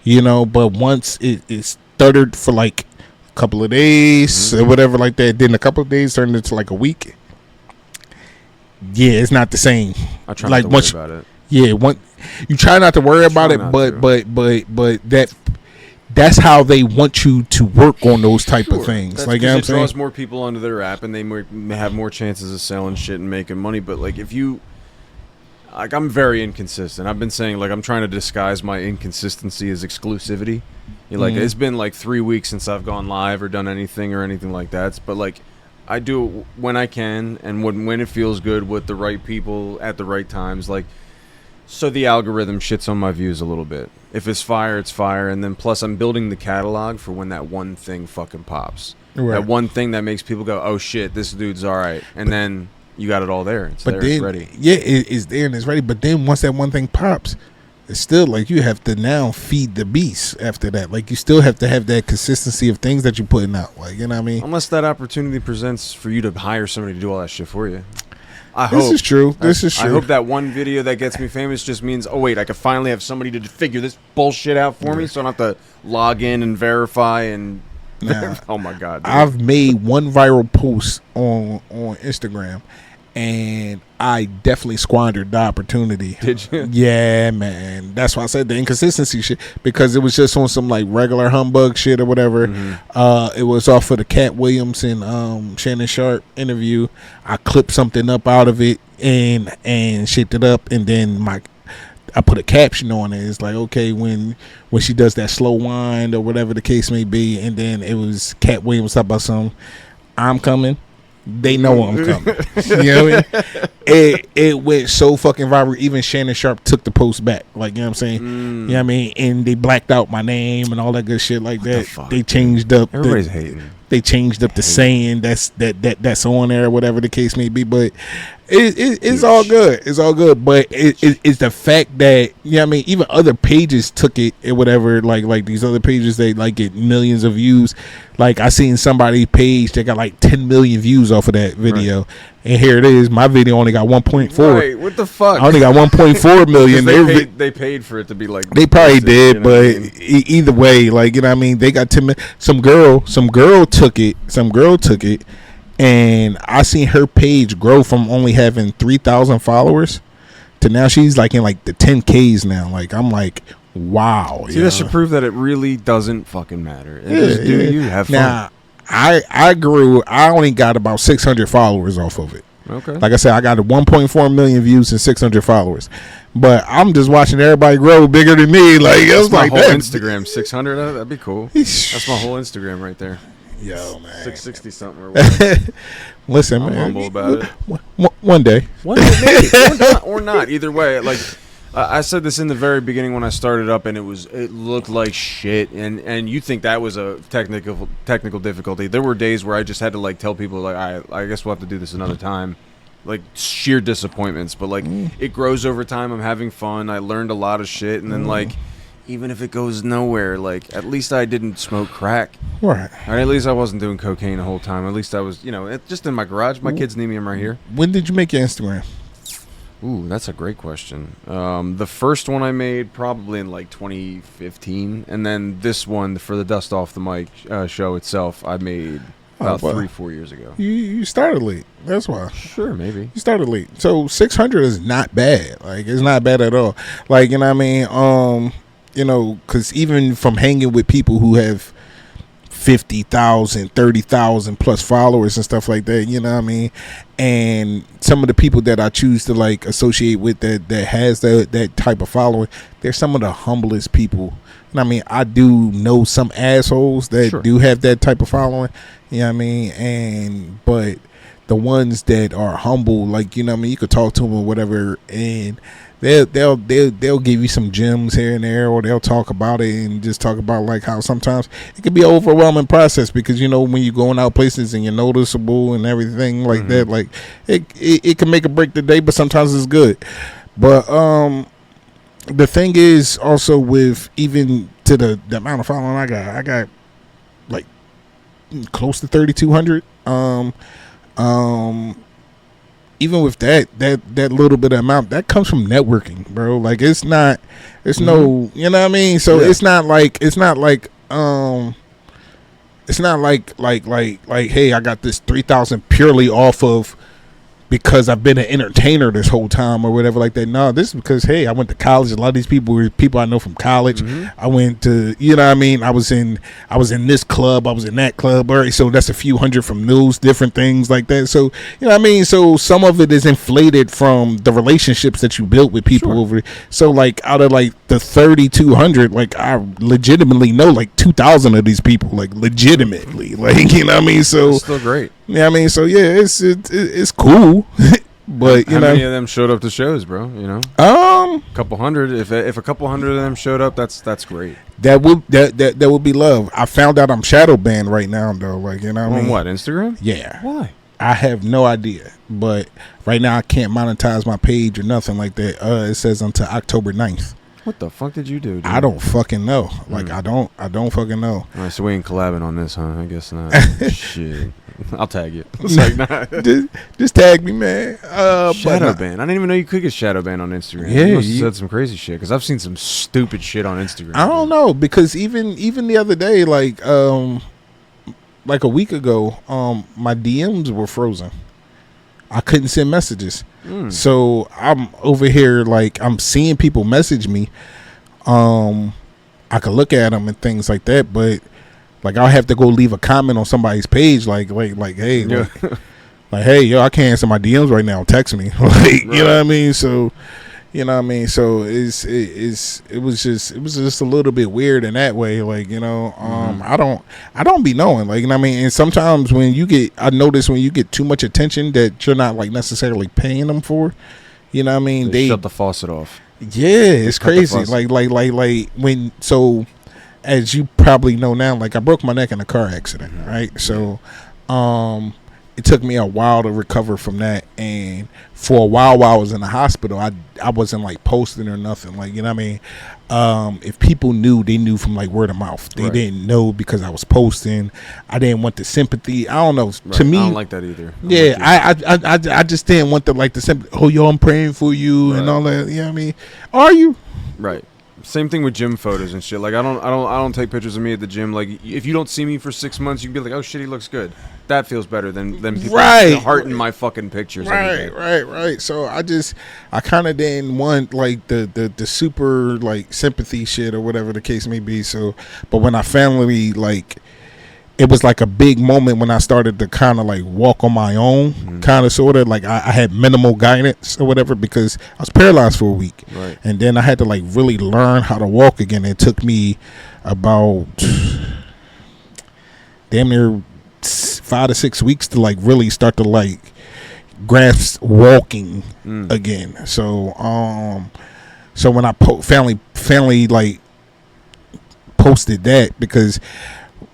you know, but once it stuttered for like a couple of days or whatever like that, then a couple of days turned into like a week. Yeah, it's not the same. I try not to worry about it. Yeah, you try not to worry about it, but that's how they want you to work on those type of things. That's, like, you know what I'm saying? It draws more people onto their app, and they may have more chances of selling shit and making money. But, like, if you, like, I'm very inconsistent. I've been saying, like, I'm trying to disguise my inconsistency as exclusivity. Like, it's been like 3 weeks since I've gone live or done anything like that. But, like, I do it when I can and when it feels good with the right people at the right times. Like, so the algorithm shits on my views a little bit. If it's fire, it's fire. And then plus I'm building the catalog for when that one thing fucking pops. Right. That one thing that makes people go, oh shit, this dude's all right. And then you got it all there. It's there, it's ready. Yeah, it's there and it's ready. But then once that one thing pops, it's still like you have to now feed the beast after that. Like, you still have to have that consistency of things that you're putting out. Like, you know what I mean? Unless that opportunity presents for you to hire somebody to do all that shit for you. This is true. I hope that one video that gets me famous just means, oh wait, I could finally have somebody to figure this bullshit out for me, so I don't have to log in and verify and. Oh my god! Dude. I've made one viral post on Instagram, and I definitely squandered the opportunity. Did you? Yeah, man. That's why I said the inconsistency shit, because it was just on some, like, regular humbug shit or whatever. It was off of the Cat Williams and Shannon Sharp interview. I clipped something up out of it and shaped it up, and then I put a caption on it. It's like, okay, when she does that slow wind or whatever the case may be, and then it was Cat Williams talking about some, I'm coming. They know I'm coming. You know what I mean? It went so fucking viral. Even Shannon Sharp took the post back. Like, you know what I'm saying? You know what I mean? And they blacked out my name and all that good shit like that. They changed up. Everybody's hating. They changed up the saying that's on there, whatever the case may be. But it's all good. It's all good. But it's the fact that, you know what I mean, even other pages took it or whatever. Like these other pages, they like get millions of views. Like, I seen somebody's page that got like 10 million views off of that video. Right. And here it is. My video only got 1.4. Right, what the fuck? I only got 1.4 million. They paid for it to be like. They probably did, you know, but I mean? Either way, like, you know what I mean? They got 10 million. Some girl took it. And I seen her page grow from only having 3,000 followers to now she's like in like the 10Ks now. Like, I'm like, wow. See, that should prove that it really doesn't fucking matter. You have fun. Now, I only got about 600 followers off of it. Okay. Like I said, I got 1.4 million views and 600 followers. But I'm just watching everybody grow bigger than me. Like, it was like that. Instagram 600. That'd be cool. That's my whole Instagram right there. Yo, man. 660 something or whatever. Listen, I'm man. humble about it. One day. One day, maybe. or not. Either way, like. I said this in the very beginning when I started up, and it looked like shit, and you think that was a technical difficulty. There were days where I just had to, like, tell people, like, I guess we'll have to do this another time. Like, sheer disappointments, but, like, it grows over time. I'm having fun. I learned a lot of shit, and then, like, even if it goes nowhere, like, at least I didn't smoke crack. Right. Or at least I wasn't doing cocaine the whole time. At least I was, just in my garage. My kids need me. I'm right here. When did you make your Instagram? Ooh, that's a great question. The first one I made probably in like 2015, and then this one for the Dust Off the Mic show itself, I made about 3-4 years ago. You started late. That's why. Sure, maybe. You started late. So 600 is not bad. Like, it's not bad at all. Like, you know what I mean? You know, because even from hanging with people who have 50,000, 30,000 plus followers and stuff like that, you know what I mean? And some of the people that I choose to like associate with that has that type of following, they're some of the humblest people. And I mean, I do know some assholes that do have that type of following, you know what I mean? But the ones that are humble, like, you know what I mean, you could talk to them or whatever, and they'll give you some gems here and there, or they'll talk about it and just talk about like how sometimes it can be an overwhelming process, because you know when you're going out places and you're noticeable and everything like that, like it can make or break the day, but sometimes it's good. But the thing is also with even to the amount of following I got like close to 3,200. Even with that little bit of amount, that comes from networking, bro. Like it's no, you know what I mean? So it's not like hey, I got this 3,000 purely off of because I've been an entertainer this whole time or whatever like that. No, this is because, hey, I went to college. A lot of these people were people I know from college. I went to, you know what I mean? I was in this club. I was in that club. All right, so that's a few hundred from news, different things like that. So, you know what I mean? So some of it is inflated from the relationships that you built with people over. So like out of like the 3,200, like I legitimately know like 2,000 of these people, like legitimately, like, you know what I mean? So that's still great. Yeah, I mean, so yeah, it's cool, but how many of them showed up to shows, bro? You know, a couple hundred. If a couple hundred of them showed up, that's great. That would be love. I found out I'm shadow banned right now, though. Like, you know what I mean? On what, Instagram? Yeah. Why? I have no idea, but right now I can't monetize my page or nothing like that. It says until October 9th. What the fuck did you do, dude? I don't fucking know. Like, I don't fucking know. All right, so we ain't collabing on this, huh? I guess not. Shit. I'll tag you. It's like, nah. just tag me, man. Shadow ban. I didn't even know you could get shadow banned on Instagram. Yeah, you must have said some crazy shit, because I've seen some stupid shit on Instagram. I don't know, because even the other day, like a week ago, my DMs were frozen. I couldn't send messages. So I'm over here, like, I'm seeing people message me. I could look at them and things like that, but like I'll have to go leave a comment on somebody's page, like hey, like hey, yo, I can't answer my DMs right now. Text me, like, you know what I mean? So, you know what I mean? So it was just a little bit weird in that way, like, you know. I don't be knowing, like, you know what I mean? And sometimes I notice when you get too much attention that you're not like necessarily paying them for, you know what I mean? They shut the faucet off. Yeah, it's crazy. Like when, so as you probably know now, like I broke my neck in a car accident, right? So it took me a while to recover from that, and for a while I was in the hospital, I wasn't like posting or nothing, like, you know what I mean? If people knew, they knew from like word of mouth. They didn't know because I was posting. I didn't want the sympathy. I don't know. Right. To me, I don't like that either. I just didn't want the like the sympathy. Oh, yo, I'm praying for you and all that. You know what I mean? Are you? Right. Same thing with gym photos and shit. Like I don't take pictures of me at the gym. Like if you don't see me for 6 months, you can be like, oh shit, he looks good. That feels better than people hearting my fucking pictures. Right. So I kind of didn't want like the super like sympathy shit or whatever the case may be. So, but when I finally like, it was like a big moment when I started to kind of like walk on my own, kind of sort of like I had minimal guidance or whatever because I was paralyzed for a week. Right. And then I had to like really learn how to walk again. It took me about damn near 5 to 6 weeks to like really start to like grasp walking again. So so when I finally like posted that, because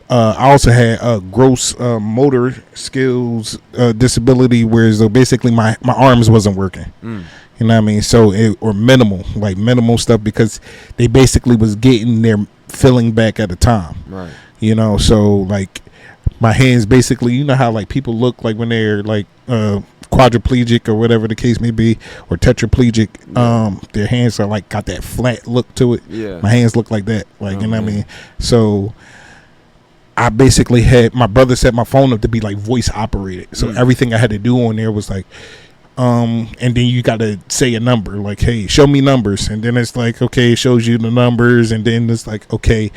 I also had a gross motor skills disability, whereas though basically my arms wasn't working. You know what I mean? So or minimal stuff, because they basically was getting their filling back at a time. Right. You know, so like my hands basically, you know how like people look like when they're like quadriplegic or whatever the case may be, or tetraplegic, their hands are like got that flat look to it. Yeah. My hands look like that. Like, you know what I mean? So I basically had my brother set my phone up to be like voice operated. So everything I had to do on there was like, and then you got to say a number, like, hey, show me numbers. And then it's like, okay, it shows you the numbers. And then it's like, okay,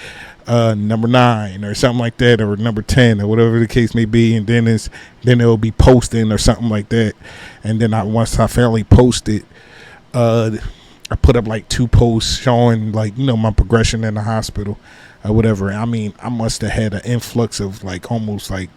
number 9 or something like that, or number 10 or whatever the case may be. And then it'll be posting or something like that. And then once I finally posted, I put up like 2 posts showing like, you know, my progression in the hospital or whatever. I mean, I must have had an influx of like almost like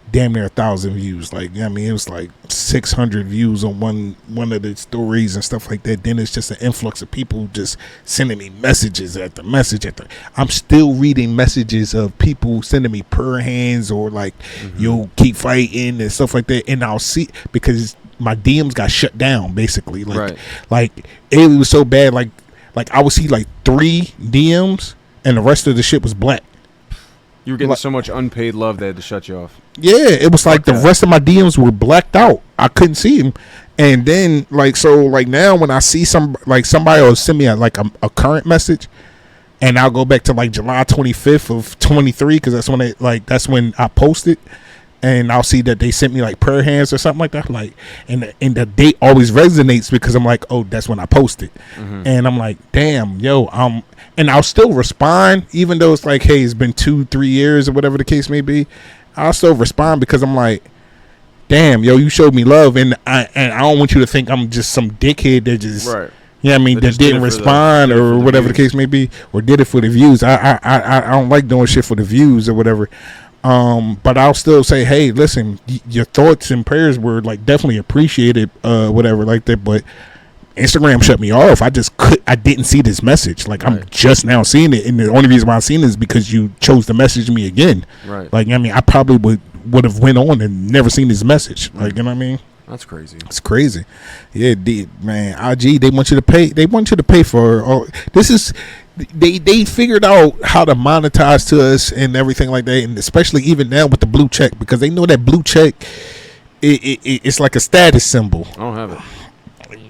damn near 1,000 views. Like, I mean, it was like 600 views on one of the stories and stuff like that. Then it's just an influx of people just sending me messages after message after. I'm still reading messages of people sending me prayer hands or like, you'll keep fighting and stuff like that. And I'll see, because my DMs got shut down basically. Like, like it was so bad. Like I would see like 3 DMs and the rest of the shit was black. You were getting so much unpaid love they had to shut you off. Yeah, it was like the rest of my DMs were blacked out. I couldn't see them. And then like, so like now when I see somebody will send me a current message, and I'll go back to like July 25th of 23, because that's when I posted, and I'll see that they sent me like prayer hands or something like that. Like, and the date always resonates because I'm like, oh, that's when I posted. And I'm like, damn, yo, and I'll still respond, even though it's like, hey, it's been 2-3 years or whatever the case may be. I'll still respond because I'm like, damn, yo, you showed me love, and I don't want you to think I'm just some dickhead that just, you know what I mean, that didn't respond or whatever the case may be, or did it for the views. I don't like doing shit for the views or whatever. But I'll still say, hey, listen, your thoughts and prayers were like definitely appreciated, whatever like that. But Instagram shut me off. I didn't see this message. Like, I'm just now seeing it, and the only reason why I'm seeing it is because you chose to message me again. Right. Like, I mean, I probably would have went on and never seen this message. Like, you know what I mean? That's crazy. It's crazy. Yeah, man. IG, they want you to pay. They want you to pay for all. This is. They figured out how to monetize to us and everything like that, and especially even now with the blue check, because they know that blue check, it's like a status symbol. I don't have it.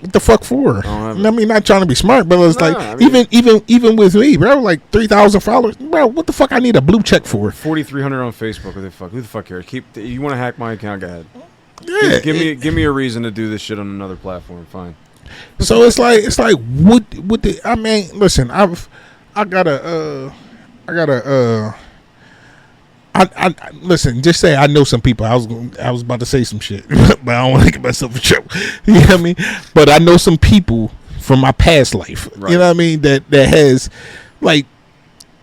What the fuck for? I mean, not trying to be smart, but it's even with me, bro, like 3,000 followers, bro. What the fuck I need a blue check for? 4,300 on Facebook. Who the fuck cares? You want to hack my account? Go ahead. Yeah, give me a reason to do this shit on another platform. Fine. So it's like what the, I mean, listen, I listen, just say I know some people. I was about to say some shit, but I don't want to get myself in trouble. You know what I mean? But I know some people from my past life. Right. You know what I mean? That has like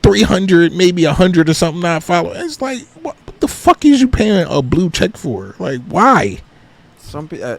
300, maybe 100 or something not following. It's like, what the fuck is you paying a blue check for? Like, why? Some people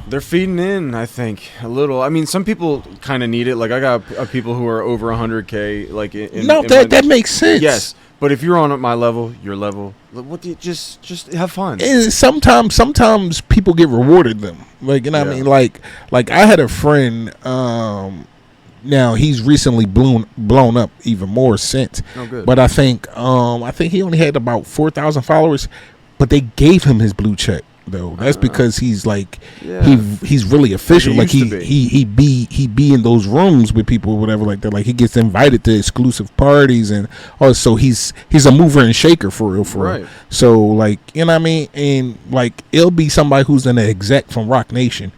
they're feeding in, I think, a little. I mean, some people kind of need it. Like, I got people who are over 100K. Like, that makes sense. Yes, but if you're on my level, your level, what do you just have fun? And sometimes people get rewarded them. Like, you know what I mean? Like I had a friend. Now he's recently blown up even more since. Oh, good. But I think he only had about 4,000 followers, but they gave him his blue check. Though that's because he's like he's really official. Like he be in those rooms with people or whatever like that. Like, he gets invited to exclusive parties, and also he's a mover and shaker for real. So, like, you know what I mean? And like, it'll be somebody who's an exec from Rock Nation.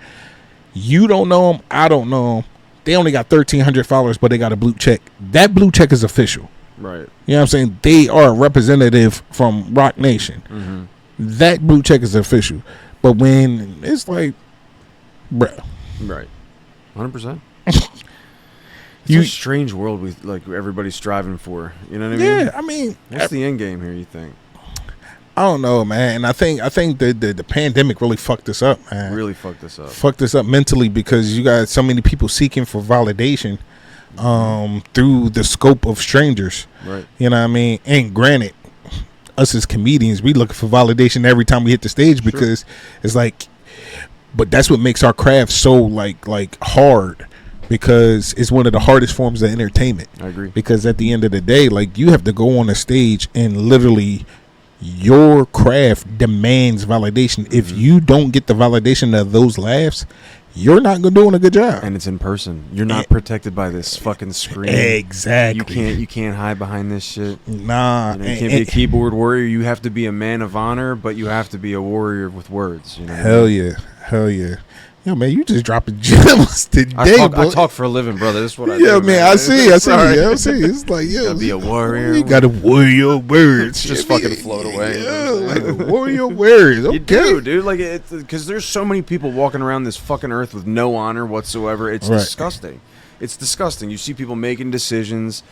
You don't know him, I don't know him. They only got 1,300 followers, but they got a blue check. That blue check is official. Right. You know what I'm saying? They are a representative from Rock Nation. Mm-hmm. That blue check is official. But when it's like, bruh. Right. 100%. It's a strange world everybody's striving for. You know what I mean? Yeah, I mean, what's the end game here, you think? I don't know, man. And I think the pandemic really fucked us up, man. Really fucked us up. Fucked us up mentally, because you got so many people seeking for validation through the scope of strangers. Right. You know what I mean? And granted, us as comedians, we looking for validation every time we hit the stage, because it's like, but that's what makes our craft so like hard, because it's one of the hardest forms of entertainment. I agree. Because at the end of the day, like, you have to go on a stage and literally your craft demands validation. If you don't get the validation of those laughs, you're not doing a good job. And it's in person. You're not protected by this fucking screen. Exactly. You can't hide behind this shit. Nah. You can't be a keyboard warrior. You have to be a man of honor, but you have to be a warrior with words. You know Hell yeah. Yo, man, you just dropping gems today, I talk for a living, brother. This is what I do. Yeah, man, I see. Sorry. It's like, yo, You gotta be a warrior. You gotta warrior words. Just fucking float away. Yeah, like warrior words. Okay. You do, dude. Like, because there's so many people walking around this fucking earth with no honor whatsoever. It's disgusting. It's disgusting. You see people making decisions,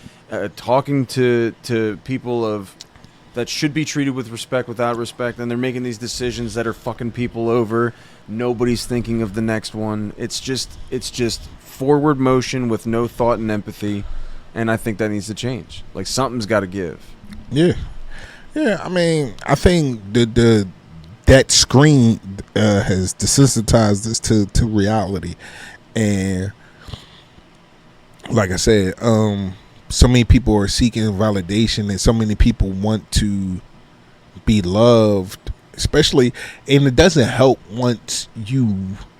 talking to people that should be treated with respect without respect, and they're making these decisions that are fucking people over. Nobody's thinking of the next one. It's just forward motion with no thought and empathy, and I think that needs to change. Like, something's got to give. Yeah. I mean, I think that screen has desensitized us to reality, and like I said, so many people are seeking validation, and so many people want to be loved, especially, and it doesn't help once you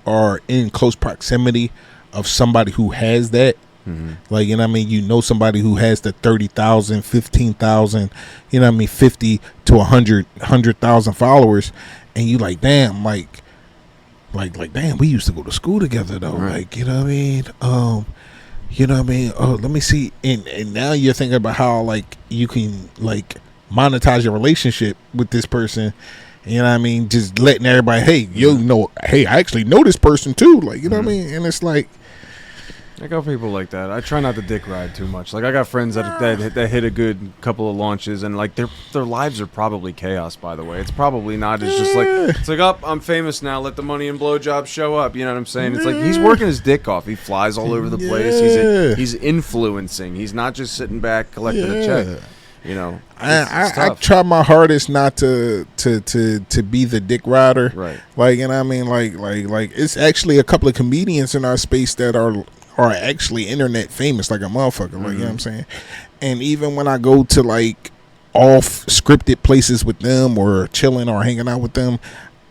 are in close proximity of somebody who has that. Like, you know what I mean? You know somebody who has the 30,000, 15,000, you know what I mean, 50 to 100,000 followers, and you like, damn, like damn, we used to go to school together though. Right. Like, you know what I mean? You know what I mean? Oh, let me see. And now you're thinking about how, like, you can, like, monetize your relationship with this person. You know what I mean? Just letting everybody, hey, hey, I actually know this person too. Like, you know what I mean? And it's like, I got people like that. I try not to dick ride too much. Like, I got friends that hit a good couple of launches, and like their lives are probably chaos. By the way, it's probably not. It's just like, it's like, oh, I'm famous now. Let the money and blowjobs show up. You know what I'm saying? It's like he's working his dick off. He flies all over the place. He's influencing. He's not just sitting back collecting a check. You know, I try my hardest not to be the dick rider. Right. Like, you know what I mean? Like it's actually a couple of comedians in our space that are actually internet famous, like a motherfucker. Like, you know what I'm saying? And even when I go to like off scripted places with them or chilling or hanging out with them,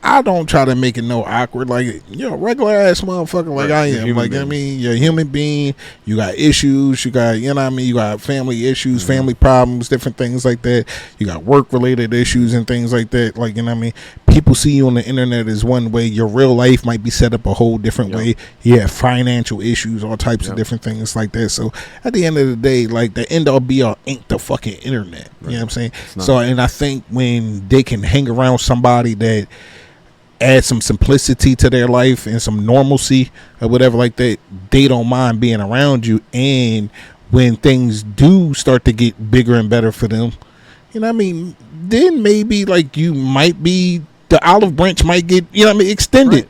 I don't try to make it no awkward. Like, you're a regular ass motherfucker like I am. Like, I mean, you're a human being. You got issues. You got, you know what I mean? You got family issues, family problems, different things like that. You got work related issues and things like that. Like, you know what I mean? People see you on the internet as one way. Your real life might be set up a whole different way. You have financial issues, all types of different things like that. So at the end of the day, like, the end all be all ain't the fucking internet. You know what I'm saying? So, and I think when they can hang around somebody that add some simplicity to their life and some normalcy or whatever like that, they don't mind being around you. And when things do start to get bigger and better for them, you know what I mean, then maybe like you might be, the olive branch might get, you know what I mean, extended.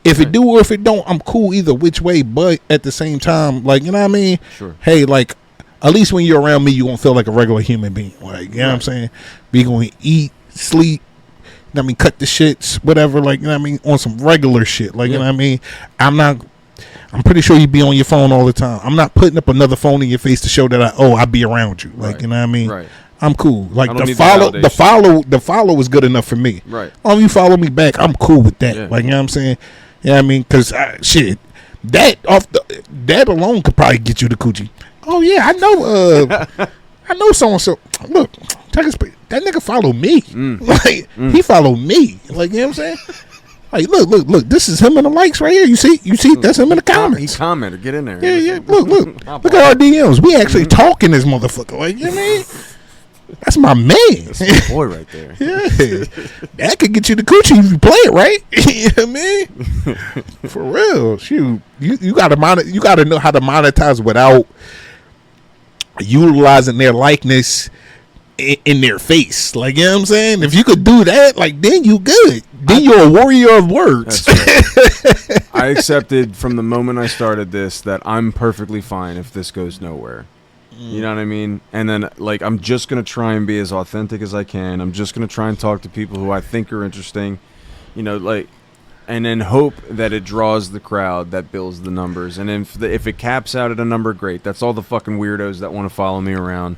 If it do or if it don't, I'm cool either which way. But at the same time, like, you know what I mean, hey, like, at least when you're around me, you won't feel like a regular human being. Like, you know what I'm saying? We gonna eat, sleep, I mean, cut the shits, whatever, like, you know what I mean, on some regular shit. Like, you know what I mean? I'm pretty sure you be on your phone all the time. I'm not putting up another phone in your face to show that I be around you. Like, you know what I mean? I'm cool. Like, the follow is good enough for me. Right. Oh, you follow me back, I'm cool with that. Like, you know what I'm saying? You know what I mean? Because, shit, that alone could probably get you the coochie. Oh, yeah, I know so-and-so. Look, that nigga follow me. Like, he follow me. Like, you know what I'm saying? Like, look, this is him in the likes right here. You see, that's him in the comments. He commented. Get in there. Yeah. Look at our DMs. We actually talking this motherfucker. Like, you know what I mean? That's my man. That's my boy right there. Yeah. That could get you the coochie if you play it right. You know what I mean? For real. Shoot. You gotta know how to monetize without utilizing their likeness in their face. Like, you know what I'm saying? If you could do that, like, then you good. Then you're a warrior of words. Right. I accepted from the moment I started this that I'm perfectly fine if this goes nowhere. You know what I mean? And then, like, I'm just going to try and be as authentic as I can. I'm just going to try and talk to people who I think are interesting, you know, like, and then hope that it draws the crowd that builds the numbers. And if it caps out at a number, great. That's all the fucking weirdos that want to follow me around.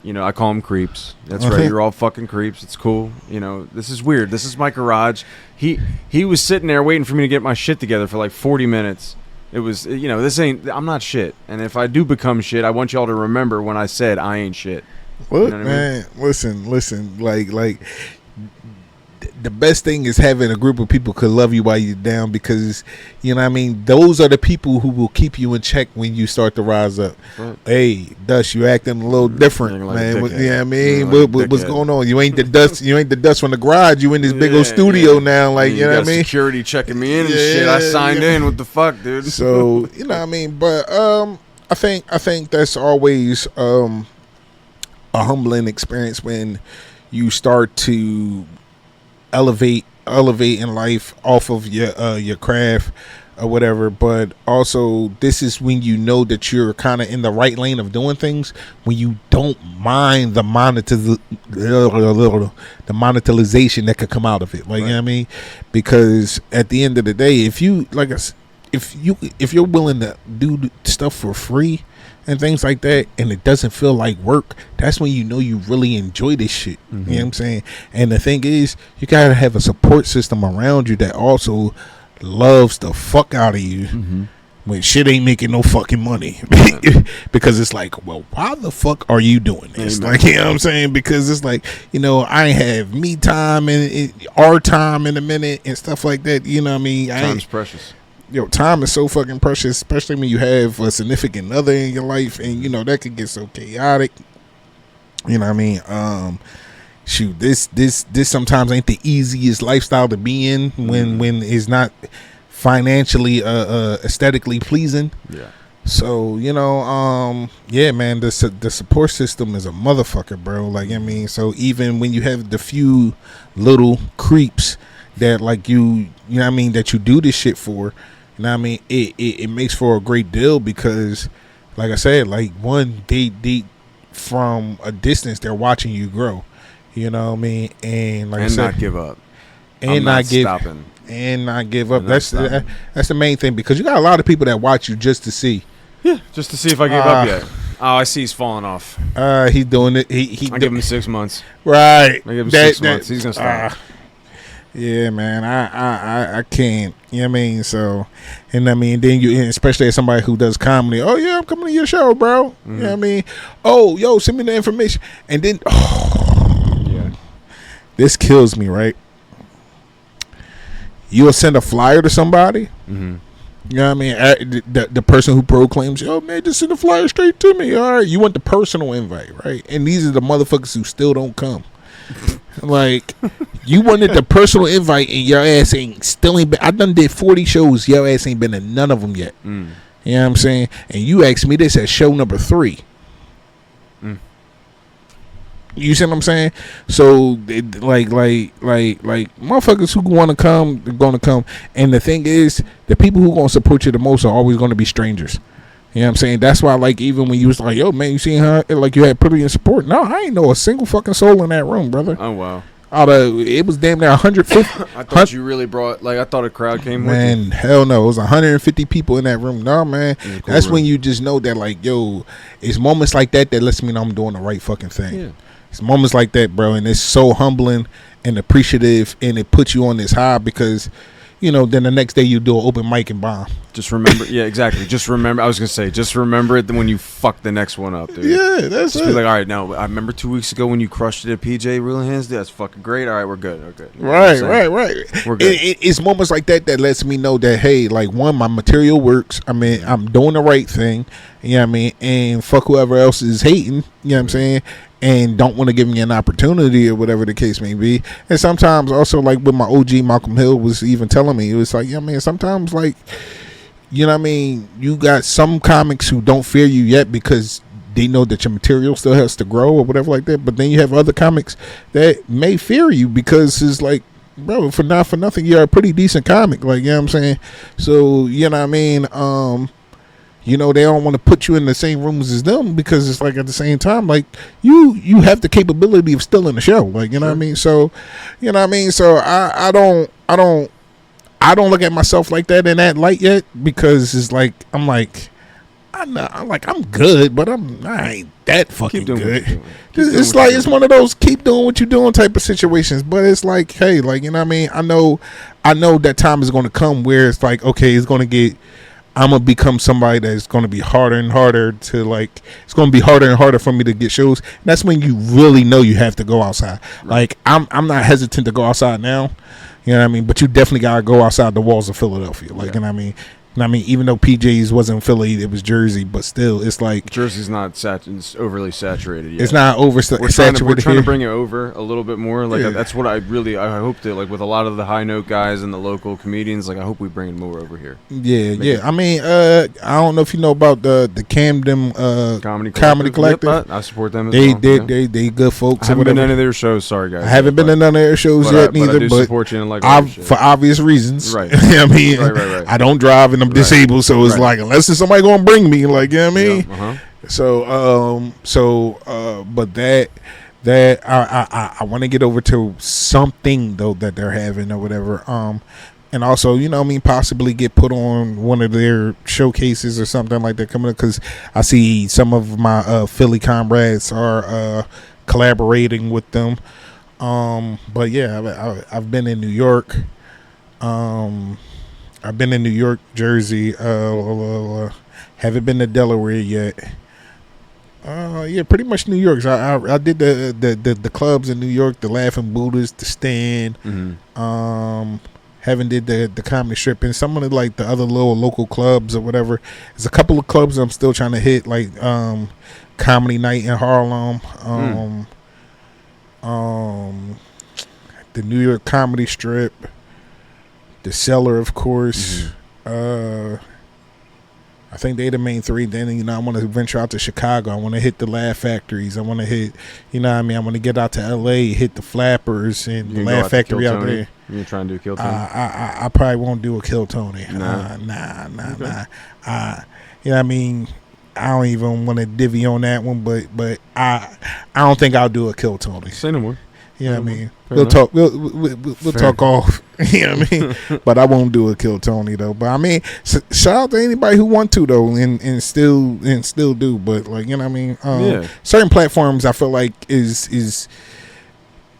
You know, I call them creeps. That's right. You're all fucking creeps. It's cool. You know, this is weird. This is my garage. He was sitting there waiting for me to get my shit together for like 40 minutes. It was, you know, I'm not shit. And if I do become shit, I want y'all to remember when I said I ain't shit. Look, you know man, I mean? listen. Like, the best thing is having a group of people could love you while you're down, because, you know what I mean, those are the people who will keep you in check when you start to rise up. Right. Hey, Dust, you acting a little different, like man. You know what I mean? Like what's going on? You ain't the Dust. You ain't the Dust from the garage. You in this big old studio now. Like, you know what I mean? Security checking me in and shit. I signed in. What the fuck, dude? So, you know what I mean? But I think that's always a humbling experience when you start to elevate in life off of your craft or whatever. But also, this is when you know that you're kind of in the right lane of doing things, when you don't mind the monetization that could come out of it. Like, right. You know what I mean? Because at the end of the day, if you're willing to do stuff for free and things like that, and it doesn't feel like work, that's when you know you really enjoy this shit. Mm-hmm. You know what I'm saying? And the thing is, you gotta have a support system around you that also loves the fuck out of you. Mm-hmm. When shit ain't making no fucking money. Because it's like, well, why the fuck are you doing this? Amen. Like, you know what I'm saying? Because it's like, you know, I ain't have me time and our time in a minute and stuff like that. You know what I mean? Time's precious. Yo, time is so fucking precious, especially when you have a significant other in your life, and you know that could get so chaotic. You know what I mean? Shoot, this sometimes ain't the easiest lifestyle to be in when it's not financially aesthetically pleasing. Yeah. So, you know, yeah, man, the support system is a motherfucker, bro. Like, I mean, so even when you have the few little creeps that like you know what I mean, that you do this shit for, you know what I mean, it makes for a great deal, because like I said, like, one, they from a distance they're watching you grow, you know what I mean, and like I said, not give up, and not give up. That's the main thing, because you got a lot of people that watch you just to see if I give up yet. Oh, I see he's falling off. He's doing it. I give him 6 months. Right. I give him 6 months. He's gonna stop. Yeah, man, I can't. You know what I mean? So, and I mean, then you, especially as somebody who does comedy, oh yeah, I'm coming to your show, bro. Mm-hmm. You know what I mean? Oh, yo, send me the information, and then, yeah, this kills me, right? You'll send a flyer to somebody. Mm-hmm. You know what I mean? The person who proclaims, yo, man, just send a flyer straight to me. All right, you want the personal invite, right? And these are the motherfuckers who still don't come. Like, you wanted the personal invite, and your ass ain't been. I done did 40 shows. Your ass ain't been in none of them yet. You know what I'm saying? And you asked me this at show number 3. You see what I'm saying? So, like, motherfuckers who want to come, they're going to come. And the thing is, the people who going to support you the most are always going to be strangers. You know what I'm saying? That's why, like, even when you was like, yo, man, you seen her, like, you had brilliant support. No, I ain't know a single fucking soul in that room, brother. Oh, wow. It was damn near 150. I thought you really brought, like, I thought a crowd came with you. Man, hell no. It was 150 people in that room. No, man. Cool that's room. When you just know that, like, yo, it's moments like that lets me know I'm doing the right fucking thing. Yeah. It's moments like that, bro, and it's so humbling and appreciative, and it puts you on this high, because, you know, then the next day you do an open mic and bomb. Just remember, yeah, exactly. Just remember, I was going to say, just remember it when you fuck the next one up, dude. Yeah, that's just it. Be like, all right, now, I remember 2 weeks ago when you crushed it at PJ Real Hands. That's fucking great. All right, we're good. Okay. Right. We're good. It's moments like that lets me know that, hey, like, one, my material works. I mean, I'm doing the right thing. You know what I mean? And fuck whoever else is hating. You know what I'm saying? And don't want to give me an opportunity, or whatever the case may be. And sometimes also, like with my OG, Malcolm Hill was even telling me, it was like, yeah, man, sometimes, like, you know what I mean, you got some comics who don't fear you yet because they know that your material still has to grow or whatever like that. But then you have other comics that may fear you because it's like, bro, for nothing, you're a pretty decent comic. Like, you know what I'm saying? So, you know what I mean? You know, they don't want to put you in the same rooms as them, because it's like, at the same time, like, you have the capability of still in the show. Like, you know what I mean? So, you know what I mean? So I don't look at myself like that in that light yet, because it's like, I'm like, I'm good, but I ain't that fucking Keep doing good. what you're doing. It's like it's one of those keep doing what you're doing type of situations. But it's like, hey, like, you know what I mean? I know that time is going to come where it's like, okay, it's going to get. I'm gonna become somebody that's going to be harder and harder to like. It's going to be harder and harder for me to get shows. And that's when you really know you have to go outside. Right. Like I'm not hesitant to go outside now. You know what I mean? But you definitely gotta go outside the walls of Philadelphia. Like, you know what I mean? And I mean, even though PJ's wasn't Philly, it was Jersey, but still, it's like Jersey's not it's overly saturated yet. It's not saturated. We're trying to bring it over a little bit more. Like that's what I hope to, like, with a lot of the high note guys and the local comedians. Like, I hope we bring it more over here. Yeah. I mean, I don't know if you know about the Camden Comedy Collective. Yep, I support them. They good folks. I haven't been to any of their shows. Sorry, guys. I haven't been to none of their shows yet neither. But I do support you and like for obvious reasons. Right. I mean, right. I don't drive and I'm disabled, so it's like unless there's somebody gonna bring me, like, you know what I mean. Yeah, But that I want to get over to something though that they're having or whatever. And also, you know what I mean, possibly get put on one of their showcases or something like that coming up, because I see some of my Philly comrades are collaborating with them. But yeah, I've been in New York. I've been in New York, Jersey. Haven't been to Delaware yet. Yeah, pretty much New York. So I did the clubs in New York, the Laughing Buddhas, the Stand. Mm-hmm. Haven't did the Comedy Strip and some of the, like, the other little local clubs or whatever. There's a couple of clubs I'm still trying to hit, like Comedy Night in Harlem. The New York Comedy Strip. The Cellar, of course. Mm-hmm. I think they the main three. Then, you know, I want to venture out to Chicago. I want to hit the Laugh Factories. I want to hit, you know what I mean? I want to get out to L.A., hit the Flappers and the Laugh Factory out there. You trying to do a Kill Tony? I probably won't do a Kill Tony. Nah. You know what I mean? I don't even want to divvy on that one, but I don't think I'll do a Kill Tony. Say no more. You know what I mean? We'll talk. We'll talk off. You know what I mean? But I won't do a Kill Tony though. But I mean, shout out to anybody who want to though, and still do. But, like, you know what I mean? Certain platforms I feel like is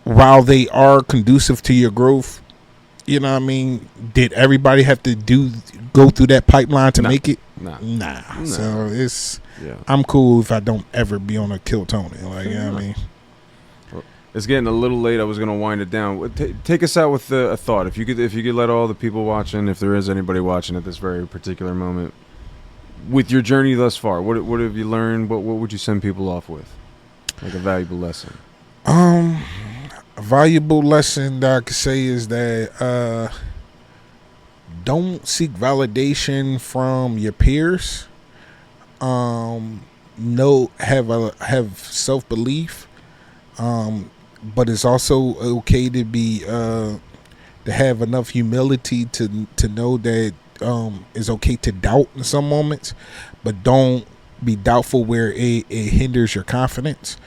while they are conducive to your growth, you know what I mean? Did everybody have to go through that pipeline to make it? Nah. So I'm cool if I don't ever be on a Kill Tony. Like, you know what I mean? It's getting a little late. I was gonna wind it down. Take us out with a thought. If you could let all the people watching, if there is anybody watching at this very particular moment, with your journey thus far, what have you learned? What would you send people off with, like a valuable lesson? A valuable lesson that I could say is that don't seek validation from your peers. Have self-belief. But it's also okay to be to have enough humility to know that it's okay to doubt in some moments, but don't be doubtful where it hinders your confidence.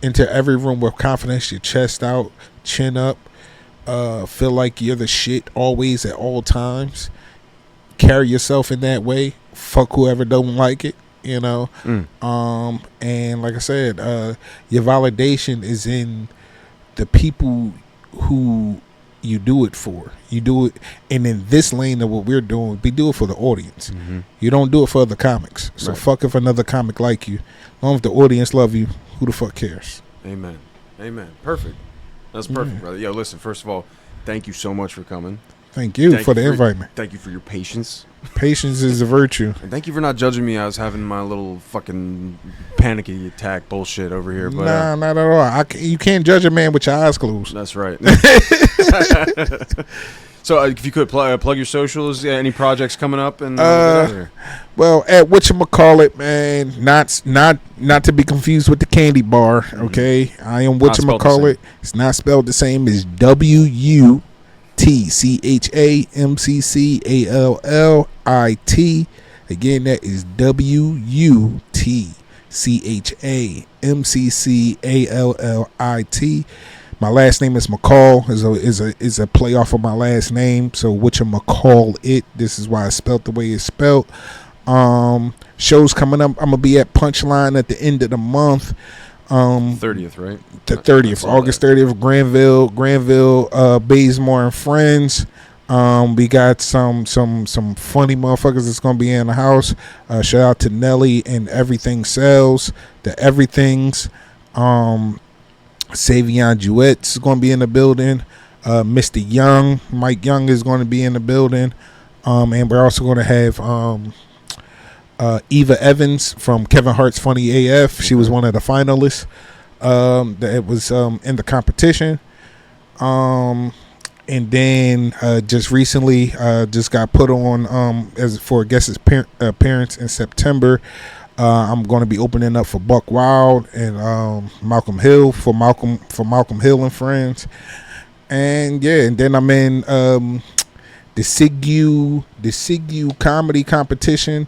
Enter every room with confidence, your chest out, chin up, feel like you're the shit always at all times. Carry yourself in that way. Fuck whoever don't like it. You know. And like I said, your validation is in the people who you do it for. You do it, and in this lane of what we're doing, we do it for the audience. You don't do it for other comics. So fuck if another comic like you. As long as the audience love you, who the fuck cares? Amen. Perfect. That's perfect, brother. Yo, listen, first of all, thank you so much for coming. Thank you for the invite, man. Thank you for your patience. Patience is a virtue. And thank you for not judging me. I was having my little fucking panicky attack bullshit over here. But, nah, not at all. You can't judge a man with your eyes closed. That's right. So if you could plug your socials, any projects coming up, and well, at WUTCHAMCCALLIT, man, not to be confused with the candy bar. Okay, I am WUTCHAMCCALLIT. It's not spelled the same as WUTCHAMCCALLIT. Again, that is WUTCHAMCCALLIT. My last name is McCall. Is a play off of my last name. So WUTCHAMCCALLIT. This is why it's spelled the way it's spelled. Shows coming up. I'm gonna be at Punchline at the end of the month. 30th, right? The 30th, August 30th, Granville, Bazemore and Friends. We got some funny motherfuckers that's gonna be in the house. Shout out to Nelly and Everything Sells, the Everythings. Savion Duet's gonna be in the building. Mr. Young, Mike Young is going to be in the building. And we're also going to have Eva Evans from Kevin Hart's Funny AF. She was one of the finalists that was in the competition. And then just recently just got put on as for a guest appearance in September. I'm going to be opening up for Buck Wild and Malcolm Hill for Malcolm Hill and Friends. And yeah, and then I'm in the SIGU comedy competition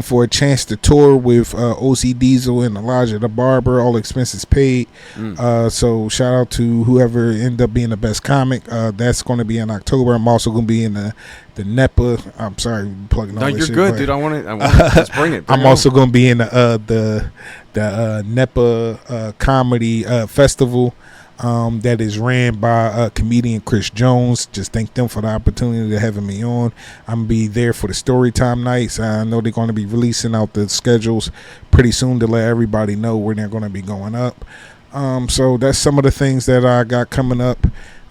for a chance to tour with OC Diesel and Elijah the Barber, all expenses paid. So shout out to whoever ended up being the best comic. That's going to be in October. I'm also going to be in the NEPA. I'm sorry, plugging all this shit. No, you're good, dude. I want to let's bring it. I'm also going to be in the NEPA comedy festival. That is ran by comedian Chris Jones. Just thank them for the opportunity to having me on. I'm gonna be there for the story time nights. I know they're going to be releasing out the schedules pretty soon to let everybody know when they're going to be going up. So that's some of the things that I got coming up.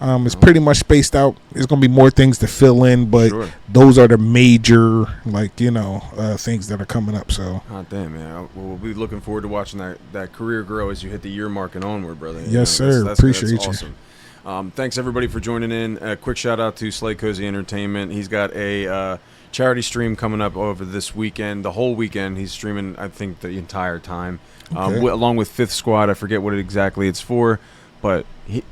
It's pretty much spaced out. There's going to be more things to fill in, but those are the major, things that are coming up. So, damn, man. We'll be looking forward to watching that career grow as you hit the year mark and onward, brother. Yes, sir. That's Appreciate you. Awesome. Thanks, everybody, for joining in. A quick shout-out to Slay Cozy Entertainment. He's got a charity stream coming up over this weekend. The whole weekend. He's streaming, I think, the entire time, along with Fifth Squad. I forget what exactly it's for. But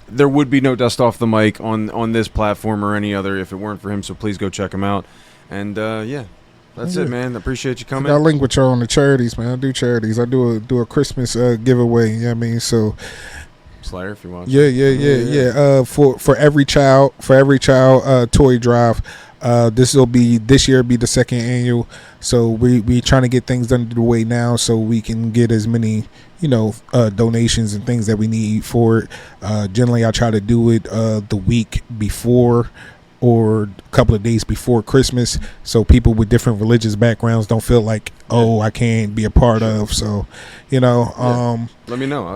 there would be no Dust Off the Mic on this platform or any other if it weren't for him. So please go check him out. And that's it, man. Appreciate you coming. I link with y'all on the charities, man. I do charities. I do a Christmas giveaway. You know what I mean? So Slayer, if you want. Yeah. For every child toy drive. This year be the second annual. So we trying to get things underway now so we can get as many donations and things that we need for it. Generally I try to do it the week before or a couple of days before Christmas, so people with different religious backgrounds don't feel like I can't be a part of. So let me know. I'll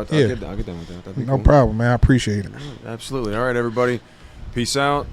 get down with that. That'd be no problem, man. I appreciate it. Absolutely. All right, everybody, peace out.